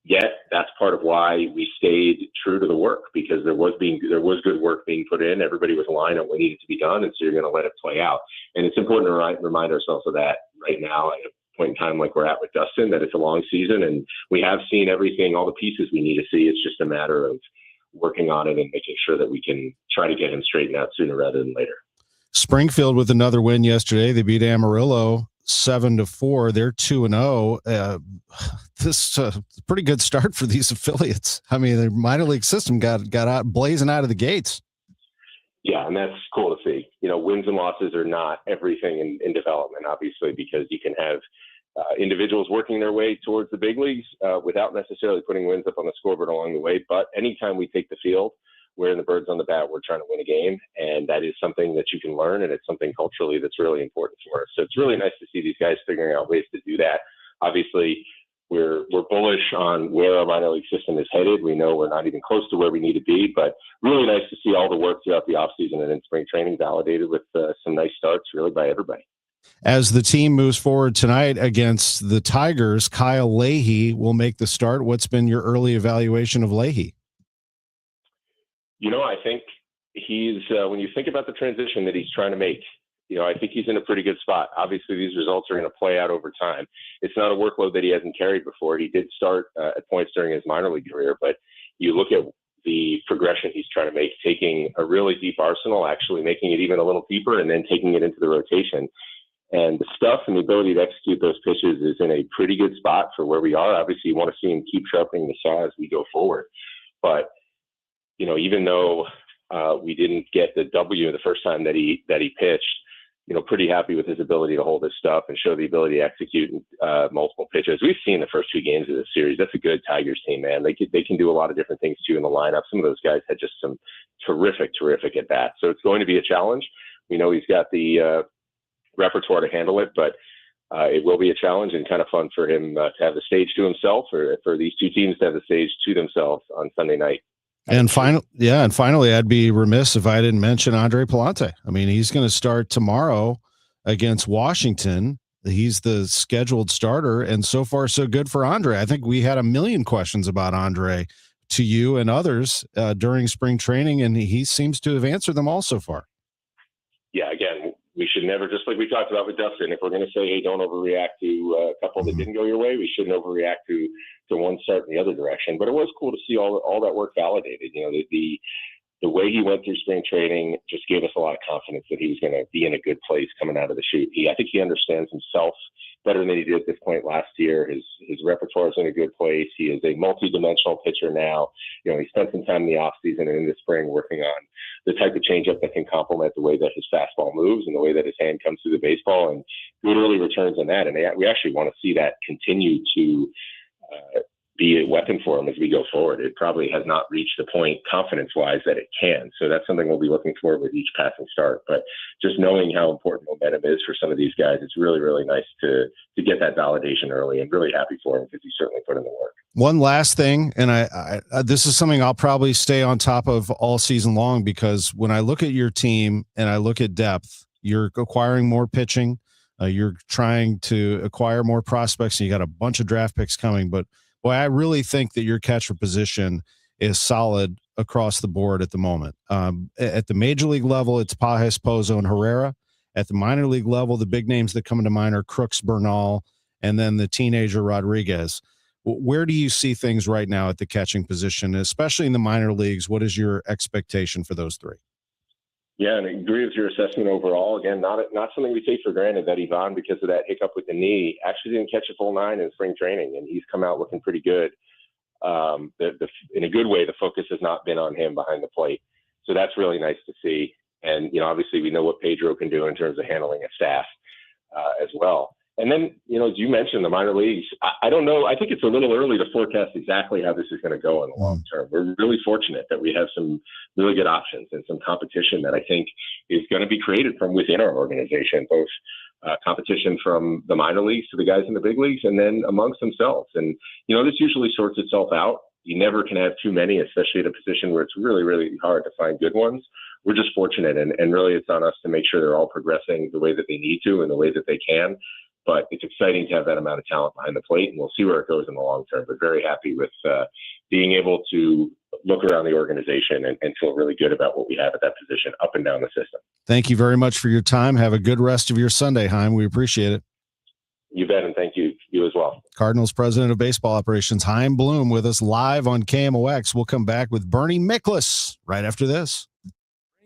yet that's part of why we stayed true to the work, because there was good work being put in. Everybody was aligned on what needed to be done. And so you're going to let it play out. And it's important to remind ourselves of that right now at a point in time like we're at with Dustin, that it's a long season and we have seen everything, all the pieces we need to see. It's just a matter of working on it and making sure that we can try to get him straightened out sooner rather than later. Springfield with another win yesterday. They beat Amarillo 7-4. They're 2-0. This pretty good start for these affiliates. I mean, their minor league system got out blazing out of the gates. Yeah, and that's cool to see. Wins and losses are not everything in development, obviously, because you can have individuals working their way towards the big leagues without necessarily putting wins up on the scoreboard along the way. But anytime we take the field, wearing the birds on the bat, we're trying to win a game. And that is something that you can learn. And it's something culturally that's really important for us. So it's really nice to see these guys figuring out ways to do that. Obviously, we're bullish on where our minor league system is headed. We know we're not even close to where we need to be, but really nice to see all the work throughout the offseason and in spring training validated with some nice starts really by everybody. As the team moves forward tonight against the Tigers, Kyle Leahy will make the start. What's been your early evaluation of Leahy? I think he's, when you think about the transition that he's trying to make, I think he's in a pretty good spot. Obviously, these results are going to play out over time. It's not a workload that he hasn't carried before. He did start at points during his minor league career, but you look at the progression he's trying to make, taking a really deep arsenal, actually making it even a little deeper, and then taking it into the rotation. And the stuff and the ability to execute those pitches is in a pretty good spot for where we are. Obviously, you want to see him keep sharpening the saw as we go forward. But, even though we didn't get the W the first time that he pitched, pretty happy with his ability to hold his stuff and show the ability to execute multiple pitches. We've seen the first 2 games of this series. That's a good Tigers team, man. They can do a lot of different things too in the lineup. Some of those guys had just some terrific at bats. So it's going to be a challenge. We know he's got the repertoire to handle it, but it will be a challenge and kind of fun for him to have the stage to himself, or for these 2 teams to have the stage to themselves on Sunday night. And finally, I'd be remiss if I didn't mention Andre Palante. I mean, he's going to start tomorrow against Washington. He's the scheduled starter, and so far so good for Andre. I think we had a million questions about Andre to you and others during spring training, and he seems to have answered them all so far. Yeah, again, we should never, just like we talked about with Dustin, if we're going to say, hey, don't overreact to a couple that didn't go your way, we shouldn't overreact to one start in the other direction. But it was cool to see all that work validated. The way he went through spring training just gave us a lot of confidence that he was going to be in a good place coming out of the chute. I think he understands himself better than he did at this point last year. His repertoire is in a good place. He is a multi-dimensional pitcher now. He spent some time in the offseason and in the spring working on the type of changeup that can complement the way that his fastball moves and the way that his hand comes through the baseball, and good early returns on that. And we actually want to see that continue to be a weapon for him as we go forward. It probably has not reached the point confidence-wise that it can. So that's something we'll be looking for with each passing start. But just knowing how important momentum is for some of these guys, it's really, really nice to get that validation early, and really happy for him because he certainly put in the work. One last thing, and I this is something I'll probably stay on top of all season long, because when I look at your team and I look at depth, you're acquiring more pitching, you're trying to acquire more prospects, and you got a bunch of draft picks coming. But boy, I really think that your catcher position is solid across the board at the moment. At the major league level, it's Pages, Pozo, and Herrera. At the minor league level, the big names that come into mind are Crooks, Bernal, and then the teenager Rodriguez. Where do you see things right now at the catching position, especially in the minor leagues? What is your expectation for those 3? Yeah, and I agree with your assessment overall. Again, not something we take for granted that Ivan, because of that hiccup with the knee, actually didn't catch a full 9 in spring training, and he's come out looking pretty good. In a good way, the focus has not been on him behind the plate. So that's really nice to see. And, obviously we know what Pedro can do in terms of handling a staff as well. And then, as you mentioned, the minor leagues, I don't know. I think it's a little early to forecast exactly how this is going to go in the long term. We're really fortunate that we have some really good options and some competition that I think is going to be created from within our organization, both competition from the minor leagues to the guys in the big leagues, and then amongst themselves. And, this usually sorts itself out. You never can have too many, especially at a position where it's really, really hard to find good ones. We're just fortunate, and really it's on us to make sure they're all progressing the way that they need to and the way that they can. But it's exciting to have that amount of talent behind the plate, and we'll see where it goes in the long term. But very happy with being able to look around the organization and feel really good about what we have at that position up and down the system. Thank you very much for your time. Have a good rest of your Sunday, Chaim. We appreciate it. You bet, and thank you. You as well. Cardinals president of baseball operations, Chaim Bloom, with us live on KMOX. We'll come back with Bernie Miklasz right after this.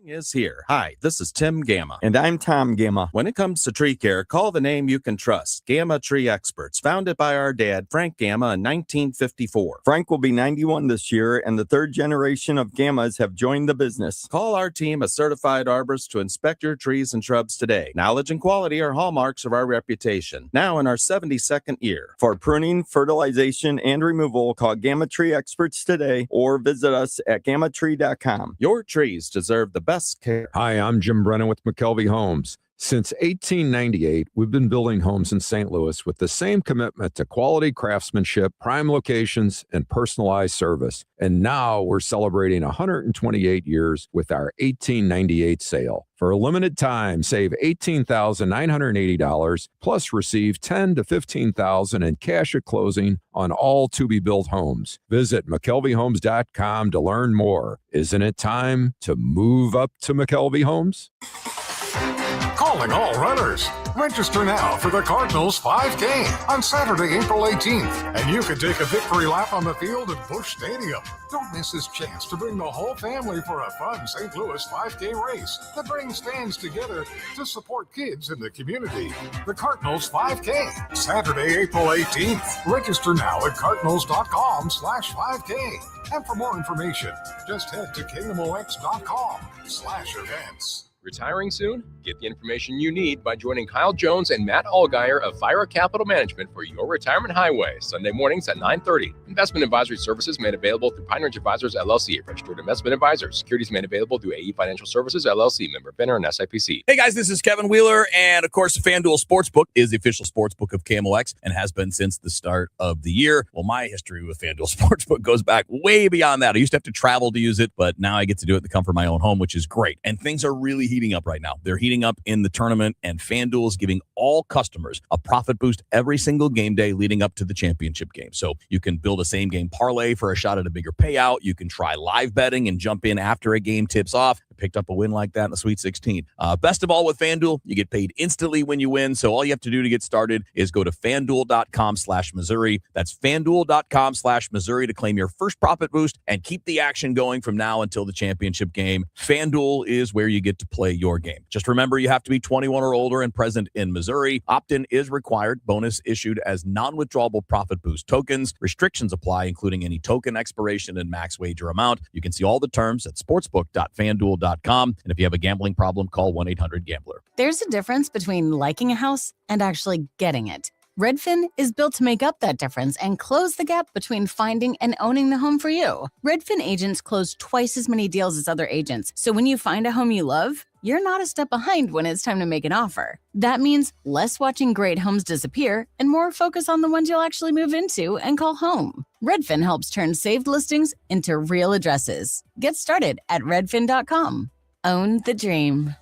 Is here. Hi, this is Tim Gamma. And I'm Tom Gamma. When it comes to tree care, call the name you can trust. Gamma Tree Experts, founded by our dad, Frank Gamma, in 1954. Frank will be 91 this year, and the 3rd generation of Gammas have joined the business. Call our team of certified arborists to inspect your trees and shrubs today. Knowledge and quality are hallmarks of our reputation. Now in our 72nd year. For pruning, fertilization, and removal, call Gamma Tree Experts today or visit us at gammatree.com. Your trees deserve the best care. Hi, I'm Jim Brennan with McKelvey Homes. Since 1898, we've been building homes in St. Louis with the same commitment to quality craftsmanship, prime locations, and personalized service. And now we're celebrating 128 years with our 1898 sale. For a limited time, save $18,980 plus receive $10,000 to $15,000 in cash at closing on all to-be-built homes. Visit McKelveyHomes.com to learn more. Isn't it time to move up to McKelvey Homes? Calling all runners. Register now for the Cardinals 5K on Saturday, April 18th, and you can take a victory lap on the field at Busch Stadium. Don't miss this chance to bring the whole family for a fun St. Louis 5K race that brings fans together to support kids in the community. The Cardinals 5K, Saturday, April 18th. Register now at cardinals.com/5K. And for more information, just head to KMOX.com/events. Retiring soon? Get the information you need by joining Kyle Jones and Matt Allgeier of Fira Capital Management for your retirement highway, Sunday mornings at 9:30. Investment advisory services made available through Pine Ridge Advisors, LLC, registered investment advisors. Securities made available through AE Financial Services, LLC, member FINRA and SIPC. Hey guys, this is Kevin Wheeler, and of course, the FanDuel Sportsbook is the official sportsbook of KMOX and has been since the start of the year. Well, my history with FanDuel Sportsbook goes back way beyond that. I used to have to travel to use it, but now I get to do it in the comfort of my own home, which is great. And things are really heating up right now. They're heating up in the tournament, and FanDuel is giving all customers a profit boost every single game day leading up to the championship game. So you can build a same-game parlay for a shot at a bigger payout. You can try live betting and jump in after a game tips off. I picked up a win like that in the Sweet 16. Best of all, with FanDuel, you get paid instantly when you win. So all you have to do to get started is go to FanDuel.com/Missouri. That's FanDuel.com/Missouri to claim your first profit boost and keep the action going from now until the championship game. FanDuel is where you get to play your game. Just remember, you have to be 21 or older and present in Missouri. Opt-in is required. Bonus issued as non-withdrawable profit boost tokens. Restrictions apply, including any token expiration and max wager amount. You can see all the terms at sportsbook.fanduel.com. And if you have a gambling problem, call 1-800-GAMBLER. There's a difference between liking a house and actually getting it. Redfin is built to make up that difference and close the gap between finding and owning the home for you. Redfin agents close twice as many deals as other agents. So when you find a home you love, you're not a step behind when it's time to make an offer. That means less watching great homes disappear and more focus on the ones you'll actually move into and call home. Redfin helps turn saved listings into real addresses. Get started at redfin.com. Own the dream.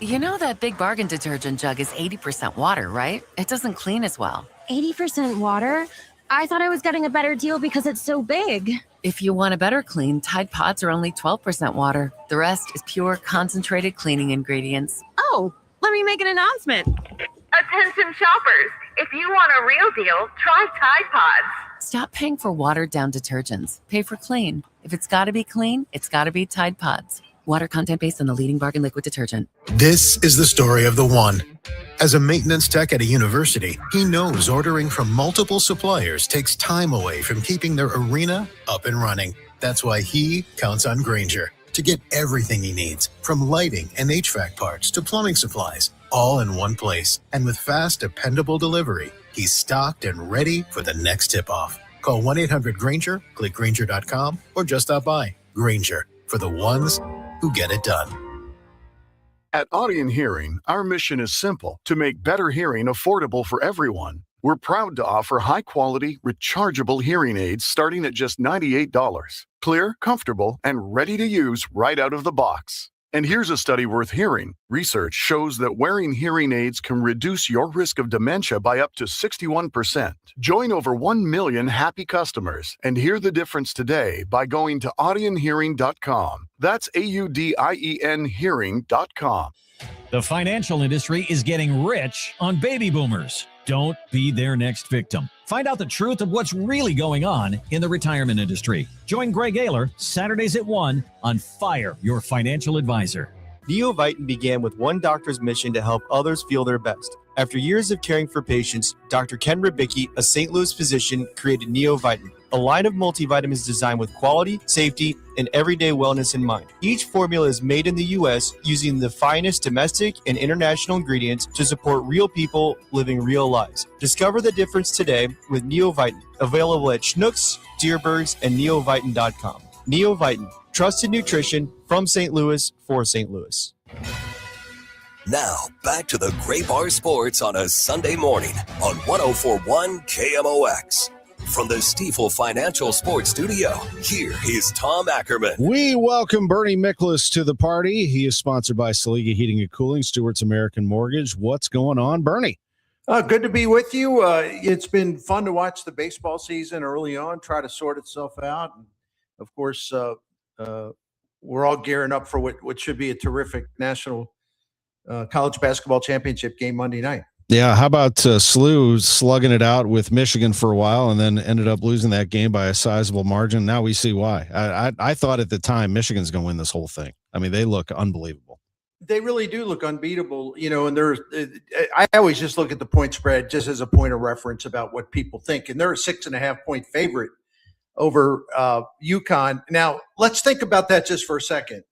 You know that Big Bargain detergent jug is 80% water, right? It doesn't clean as well. 80% water? I thought I was getting a better deal because it's so big. If you want a better clean, Tide Pods are only 12% water. The rest is pure, concentrated cleaning ingredients. Oh, let me make an announcement. Attention shoppers, if you want a real deal, try Tide Pods. Stop paying for watered-down detergents. Pay for clean. If it's got to be clean, it's got to be Tide Pods. Water content based on the leading bargain liquid detergent. This is the story of the one. As a maintenance tech at a university, he knows ordering from multiple suppliers takes time away from keeping their arena up and running. That's why he counts on Grainger to get everything he needs, from lighting and HVAC parts to plumbing supplies, all in one place. And with fast, dependable delivery, he's stocked and ready for the next tip-off. Call 1-800-GRAINGER, click Grainger.com, or just stop by. Grainger, for the ones who get it done. At Audion Hearing, our mission is simple: to make better hearing affordable for everyone. We're proud to offer high-quality, rechargeable hearing aids starting at just $98. Clear, comfortable, and ready to use right out of the box. And here's a study worth hearing. Research shows that wearing hearing aids can reduce your risk of dementia by up to 61%. Join over 1 million happy customers and hear the difference today by going to audionhearing.com. That's AUDIEN hearing.com. The financial industry is getting rich on baby boomers. Don't be their next victim. Find out the truth of what's really going on in the retirement industry. Join Greg Ayler Saturdays at 1 on Fire Your Financial Advisor. NeoVitan began with one doctor's mission to help others feel their best. After years of caring for patients, Dr. Ken Ribicki, a St. Louis physician, created NeoVitan, a line of multivitamins designed with quality, safety, and everyday wellness in mind. Each formula is made in the U.S. using the finest domestic and international ingredients to support real people living real lives. Discover the difference today with NeoVitan, available at Schnucks, Dierbergs, and neovitan.com. NeoVitan, trusted nutrition from St. Louis for St. Louis. Now, back to the Gray Bar Sports on a Sunday morning on 104.1 KMOX. From the Stifel Financial Sports Studio, here is Tom Ackerman. We welcome Bernie Miklasz to the party. He is sponsored by Saliga Heating and Cooling, Stewart's American Mortgage. What's going on, Bernie? Good to be with you. It's been fun to watch the baseball season early on, try to sort itself out. And of course, we're all gearing up for what should be a terrific national college basketball championship game Monday night. Yeah, how about SLU slugging it out with Michigan for a while and then ended up losing that game by a sizable margin? Now we see why. I thought at the time Michigan's going to win this whole thing. I mean, they look unbelievable. They really do look unbeatable, and I always just look at the point spread just as a point of reference about what people think. And they're a 6.5-point favorite over UConn. Now, let's think about that just for a second.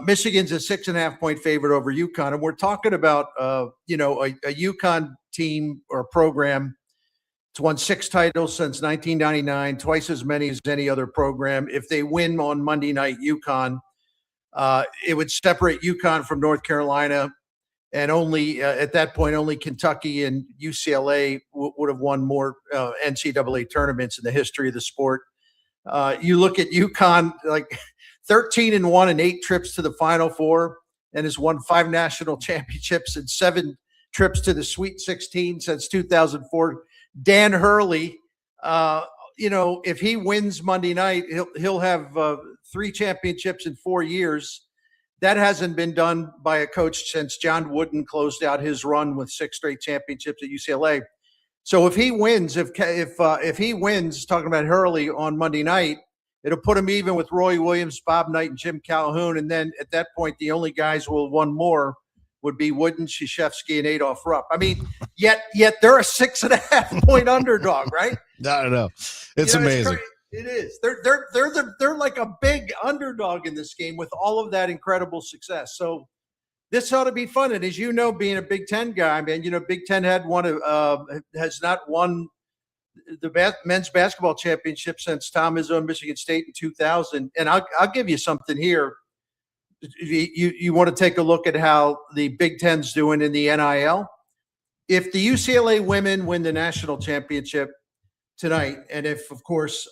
Michigan's a 6.5-point favorite over UConn, and we're talking about a UConn team or program. It's won 6 titles since 1999, twice as many as any other program. If they win on Monday night, UConn, it would separate UConn from North Carolina, and only at that point, only Kentucky and UCLA would have won more NCAA tournaments in the history of the sport. You look at UConn, like 13-1 and 8 trips to the Final Four, and has won 5 national championships and 7 trips to the Sweet 16 since 2004. Dan Hurley, if he wins Monday night, he'll have 3 championships in 4 years. That hasn't been done by a coach since John Wooden closed out his run with 6 straight championships at UCLA. So if he wins, if he wins, talking about Hurley on Monday night, it'll put him even with Roy Williams, Bob Knight, and Jim Calhoun. And then at that point, the only guys who will have won more would be Wooden, Krzyzewski, and Adolph Rupp. I mean, yet they're a 6.5-point underdog, right? I don't know. It's amazing. It is. They're like a big underdog in this game with all of that incredible success. So this ought to be fun. And as you know, being a Big Ten guy, man, Big Ten has not won the men's basketball championship since Tom Izzo and Michigan State in 2000. And I'll give you something here. You want to take a look at how the Big Ten's doing in the NIL. If the UCLA women win the national championship tonight, and if, of course,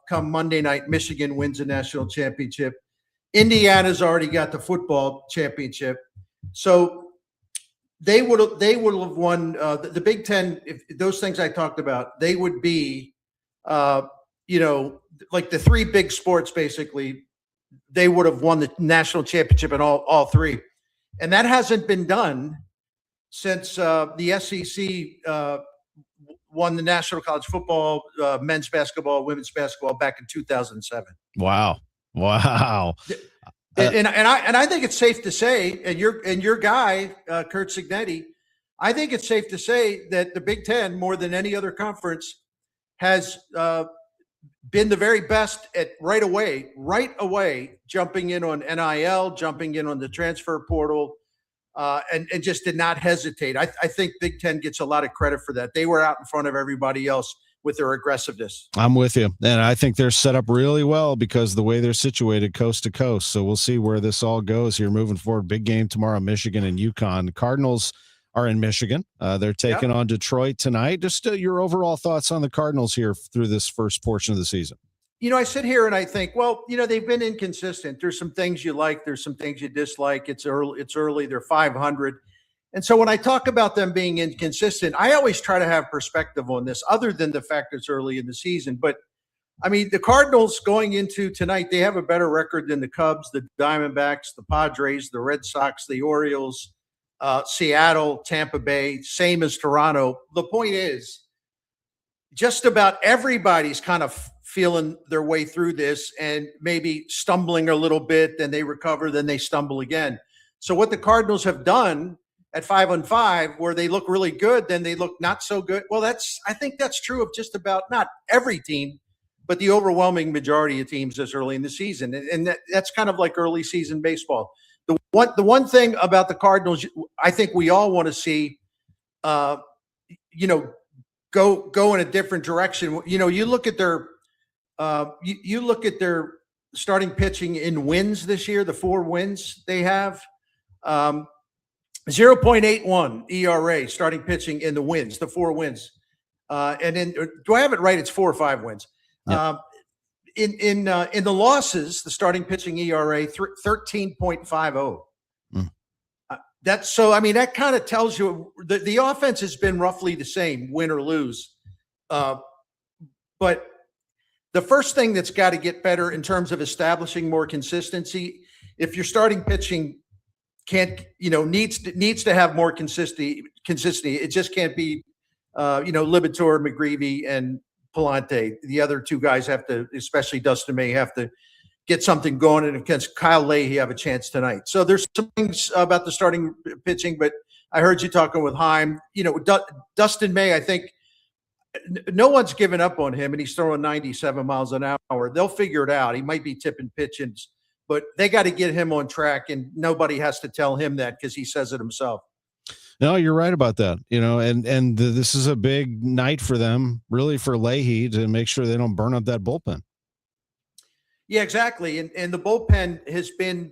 come Monday night, Michigan wins the national championship, Indiana's already got the football championship. So they would have won the Big Ten. If those things I talked about, they would be, like the 3 big sports, basically, they would have won the national championship in all 3. And that hasn't been done since the SEC won the National College Football, men's basketball, women's basketball back in 2007. Wow. And I think it's safe to say, and your guy, Curt Cignetti, I think it's safe to say that the Big Ten, more than any other conference, has been the very best at right away, jumping in on NIL, jumping in on the transfer portal, and just did not hesitate. I think Big Ten gets a lot of credit for that. They were out in front of everybody else with their aggressiveness. I'm with you. And I think they're set up really well because the way they're situated coast to coast. So we'll see where this all goes here moving forward. Big game tomorrow, Michigan and UConn. Cardinals are in Michigan. They're taking on Detroit tonight. Just your overall thoughts on the Cardinals here through this first portion of the season. I sit here and I think, well, they've been inconsistent. There's some things you like. There's some things you dislike. It's early. They're 500. And so when I talk about them being inconsistent, I always try to have perspective on this other than the fact it's early in the season. But, I mean, the Cardinals going into tonight, they have a better record than the Cubs, the Diamondbacks, the Padres, the Red Sox, the Orioles, Seattle, Tampa Bay, same as Toronto. The point is, just about everybody's kind of feeling their way through this and maybe stumbling a little bit, then they recover, then they stumble again. So what the Cardinals have done at 5-5, where they look really good, then they look not so good. Well, I think that's true of just about not every team, but the overwhelming majority of teams this early in the season. And that's kind of like early season baseball. The one thing about the Cardinals, I think we all want to see, go in a different direction. You look at their starting pitching in wins this year, the 4 wins they have. 0.81 ERA starting pitching in the wins, the 4 wins. And then, do I have it right? It's 4 or 5 wins. Yep. In the losses, the starting pitching ERA 13.50. That's so. I mean, that kind of tells you the offense has been roughly the same, win or lose. But the first thing that's got to get better in terms of establishing more consistency, if your starting pitching needs to have more consistency. It just can't be, Libator, McGreevy, and Palante. The other 2 guys have to, especially Dustin May, have to get something going, and against Kyle Leahy have a chance tonight. So there's some things about the starting pitching, but I heard you talking with Chaim. Dustin May, I think no one's given up on him, and he's throwing 97 miles an hour. They'll figure it out. He might be tipping pitches, but they got to get him on track, and nobody has to tell him that because he says it himself. No, you're right about that. And this is a big night for them, really, for Leahy to make sure they don't burn up that bullpen. Yeah, exactly. And the bullpen has been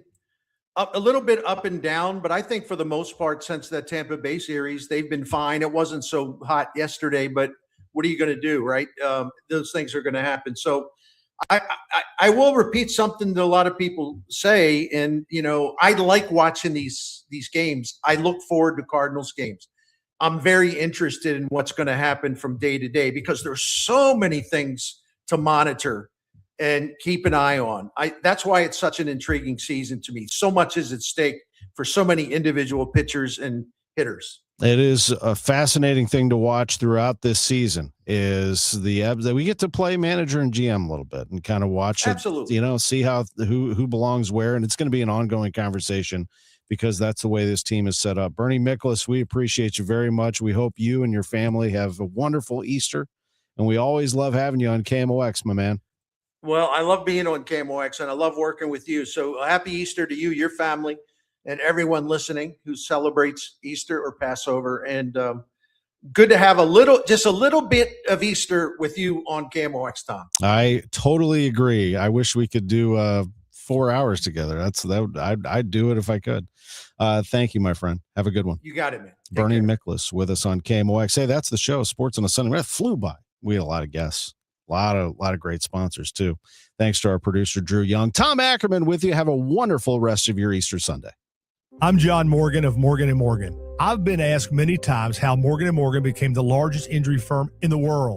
a little bit up and down, but I think for the most part, since that Tampa Bay series, they've been fine. It wasn't so hot yesterday, but what are you going to do, right? Those things are going to happen. So I will repeat something that a lot of people say, and I like watching these games. I look forward to Cardinals games. I'm very interested in what's going to happen from day to day because there's so many things to monitor and keep an eye on. That's why it's such an intriguing season to me. So much is at stake for so many individual pitchers and hitters. It is a fascinating thing to watch throughout this season is the ebbs that we get to play manager and GM a little bit and kind of watch Absolutely. it, see how who belongs where. And it's going to be an ongoing conversation because that's the way this team is set up. Bernie Miklasz, we appreciate you very much. We hope you and your family have a wonderful Easter, and we always love having you on KMOX, my man. Well, I love being on KMOX, and I love working with you. So happy Easter to you, your family, and everyone listening who celebrates Easter or Passover. And good to have just a little bit of Easter with you on KMOX, Tom. I totally agree. I wish we could do 4 hours together. I'd do it if I could. Thank you, my friend. Have a good one. You got it, man. Bernie Miklasz with us on KMOX. Hey, that's the show. Sports on a Sunday. That flew by. We had a lot of guests. A lot of great sponsors too. Thanks to our producer, Drew Young. Tom Ackerman with you. Have a wonderful rest of your Easter Sunday. I'm John Morgan of Morgan & Morgan. I've been asked many times how Morgan & Morgan became the largest injury firm in the world.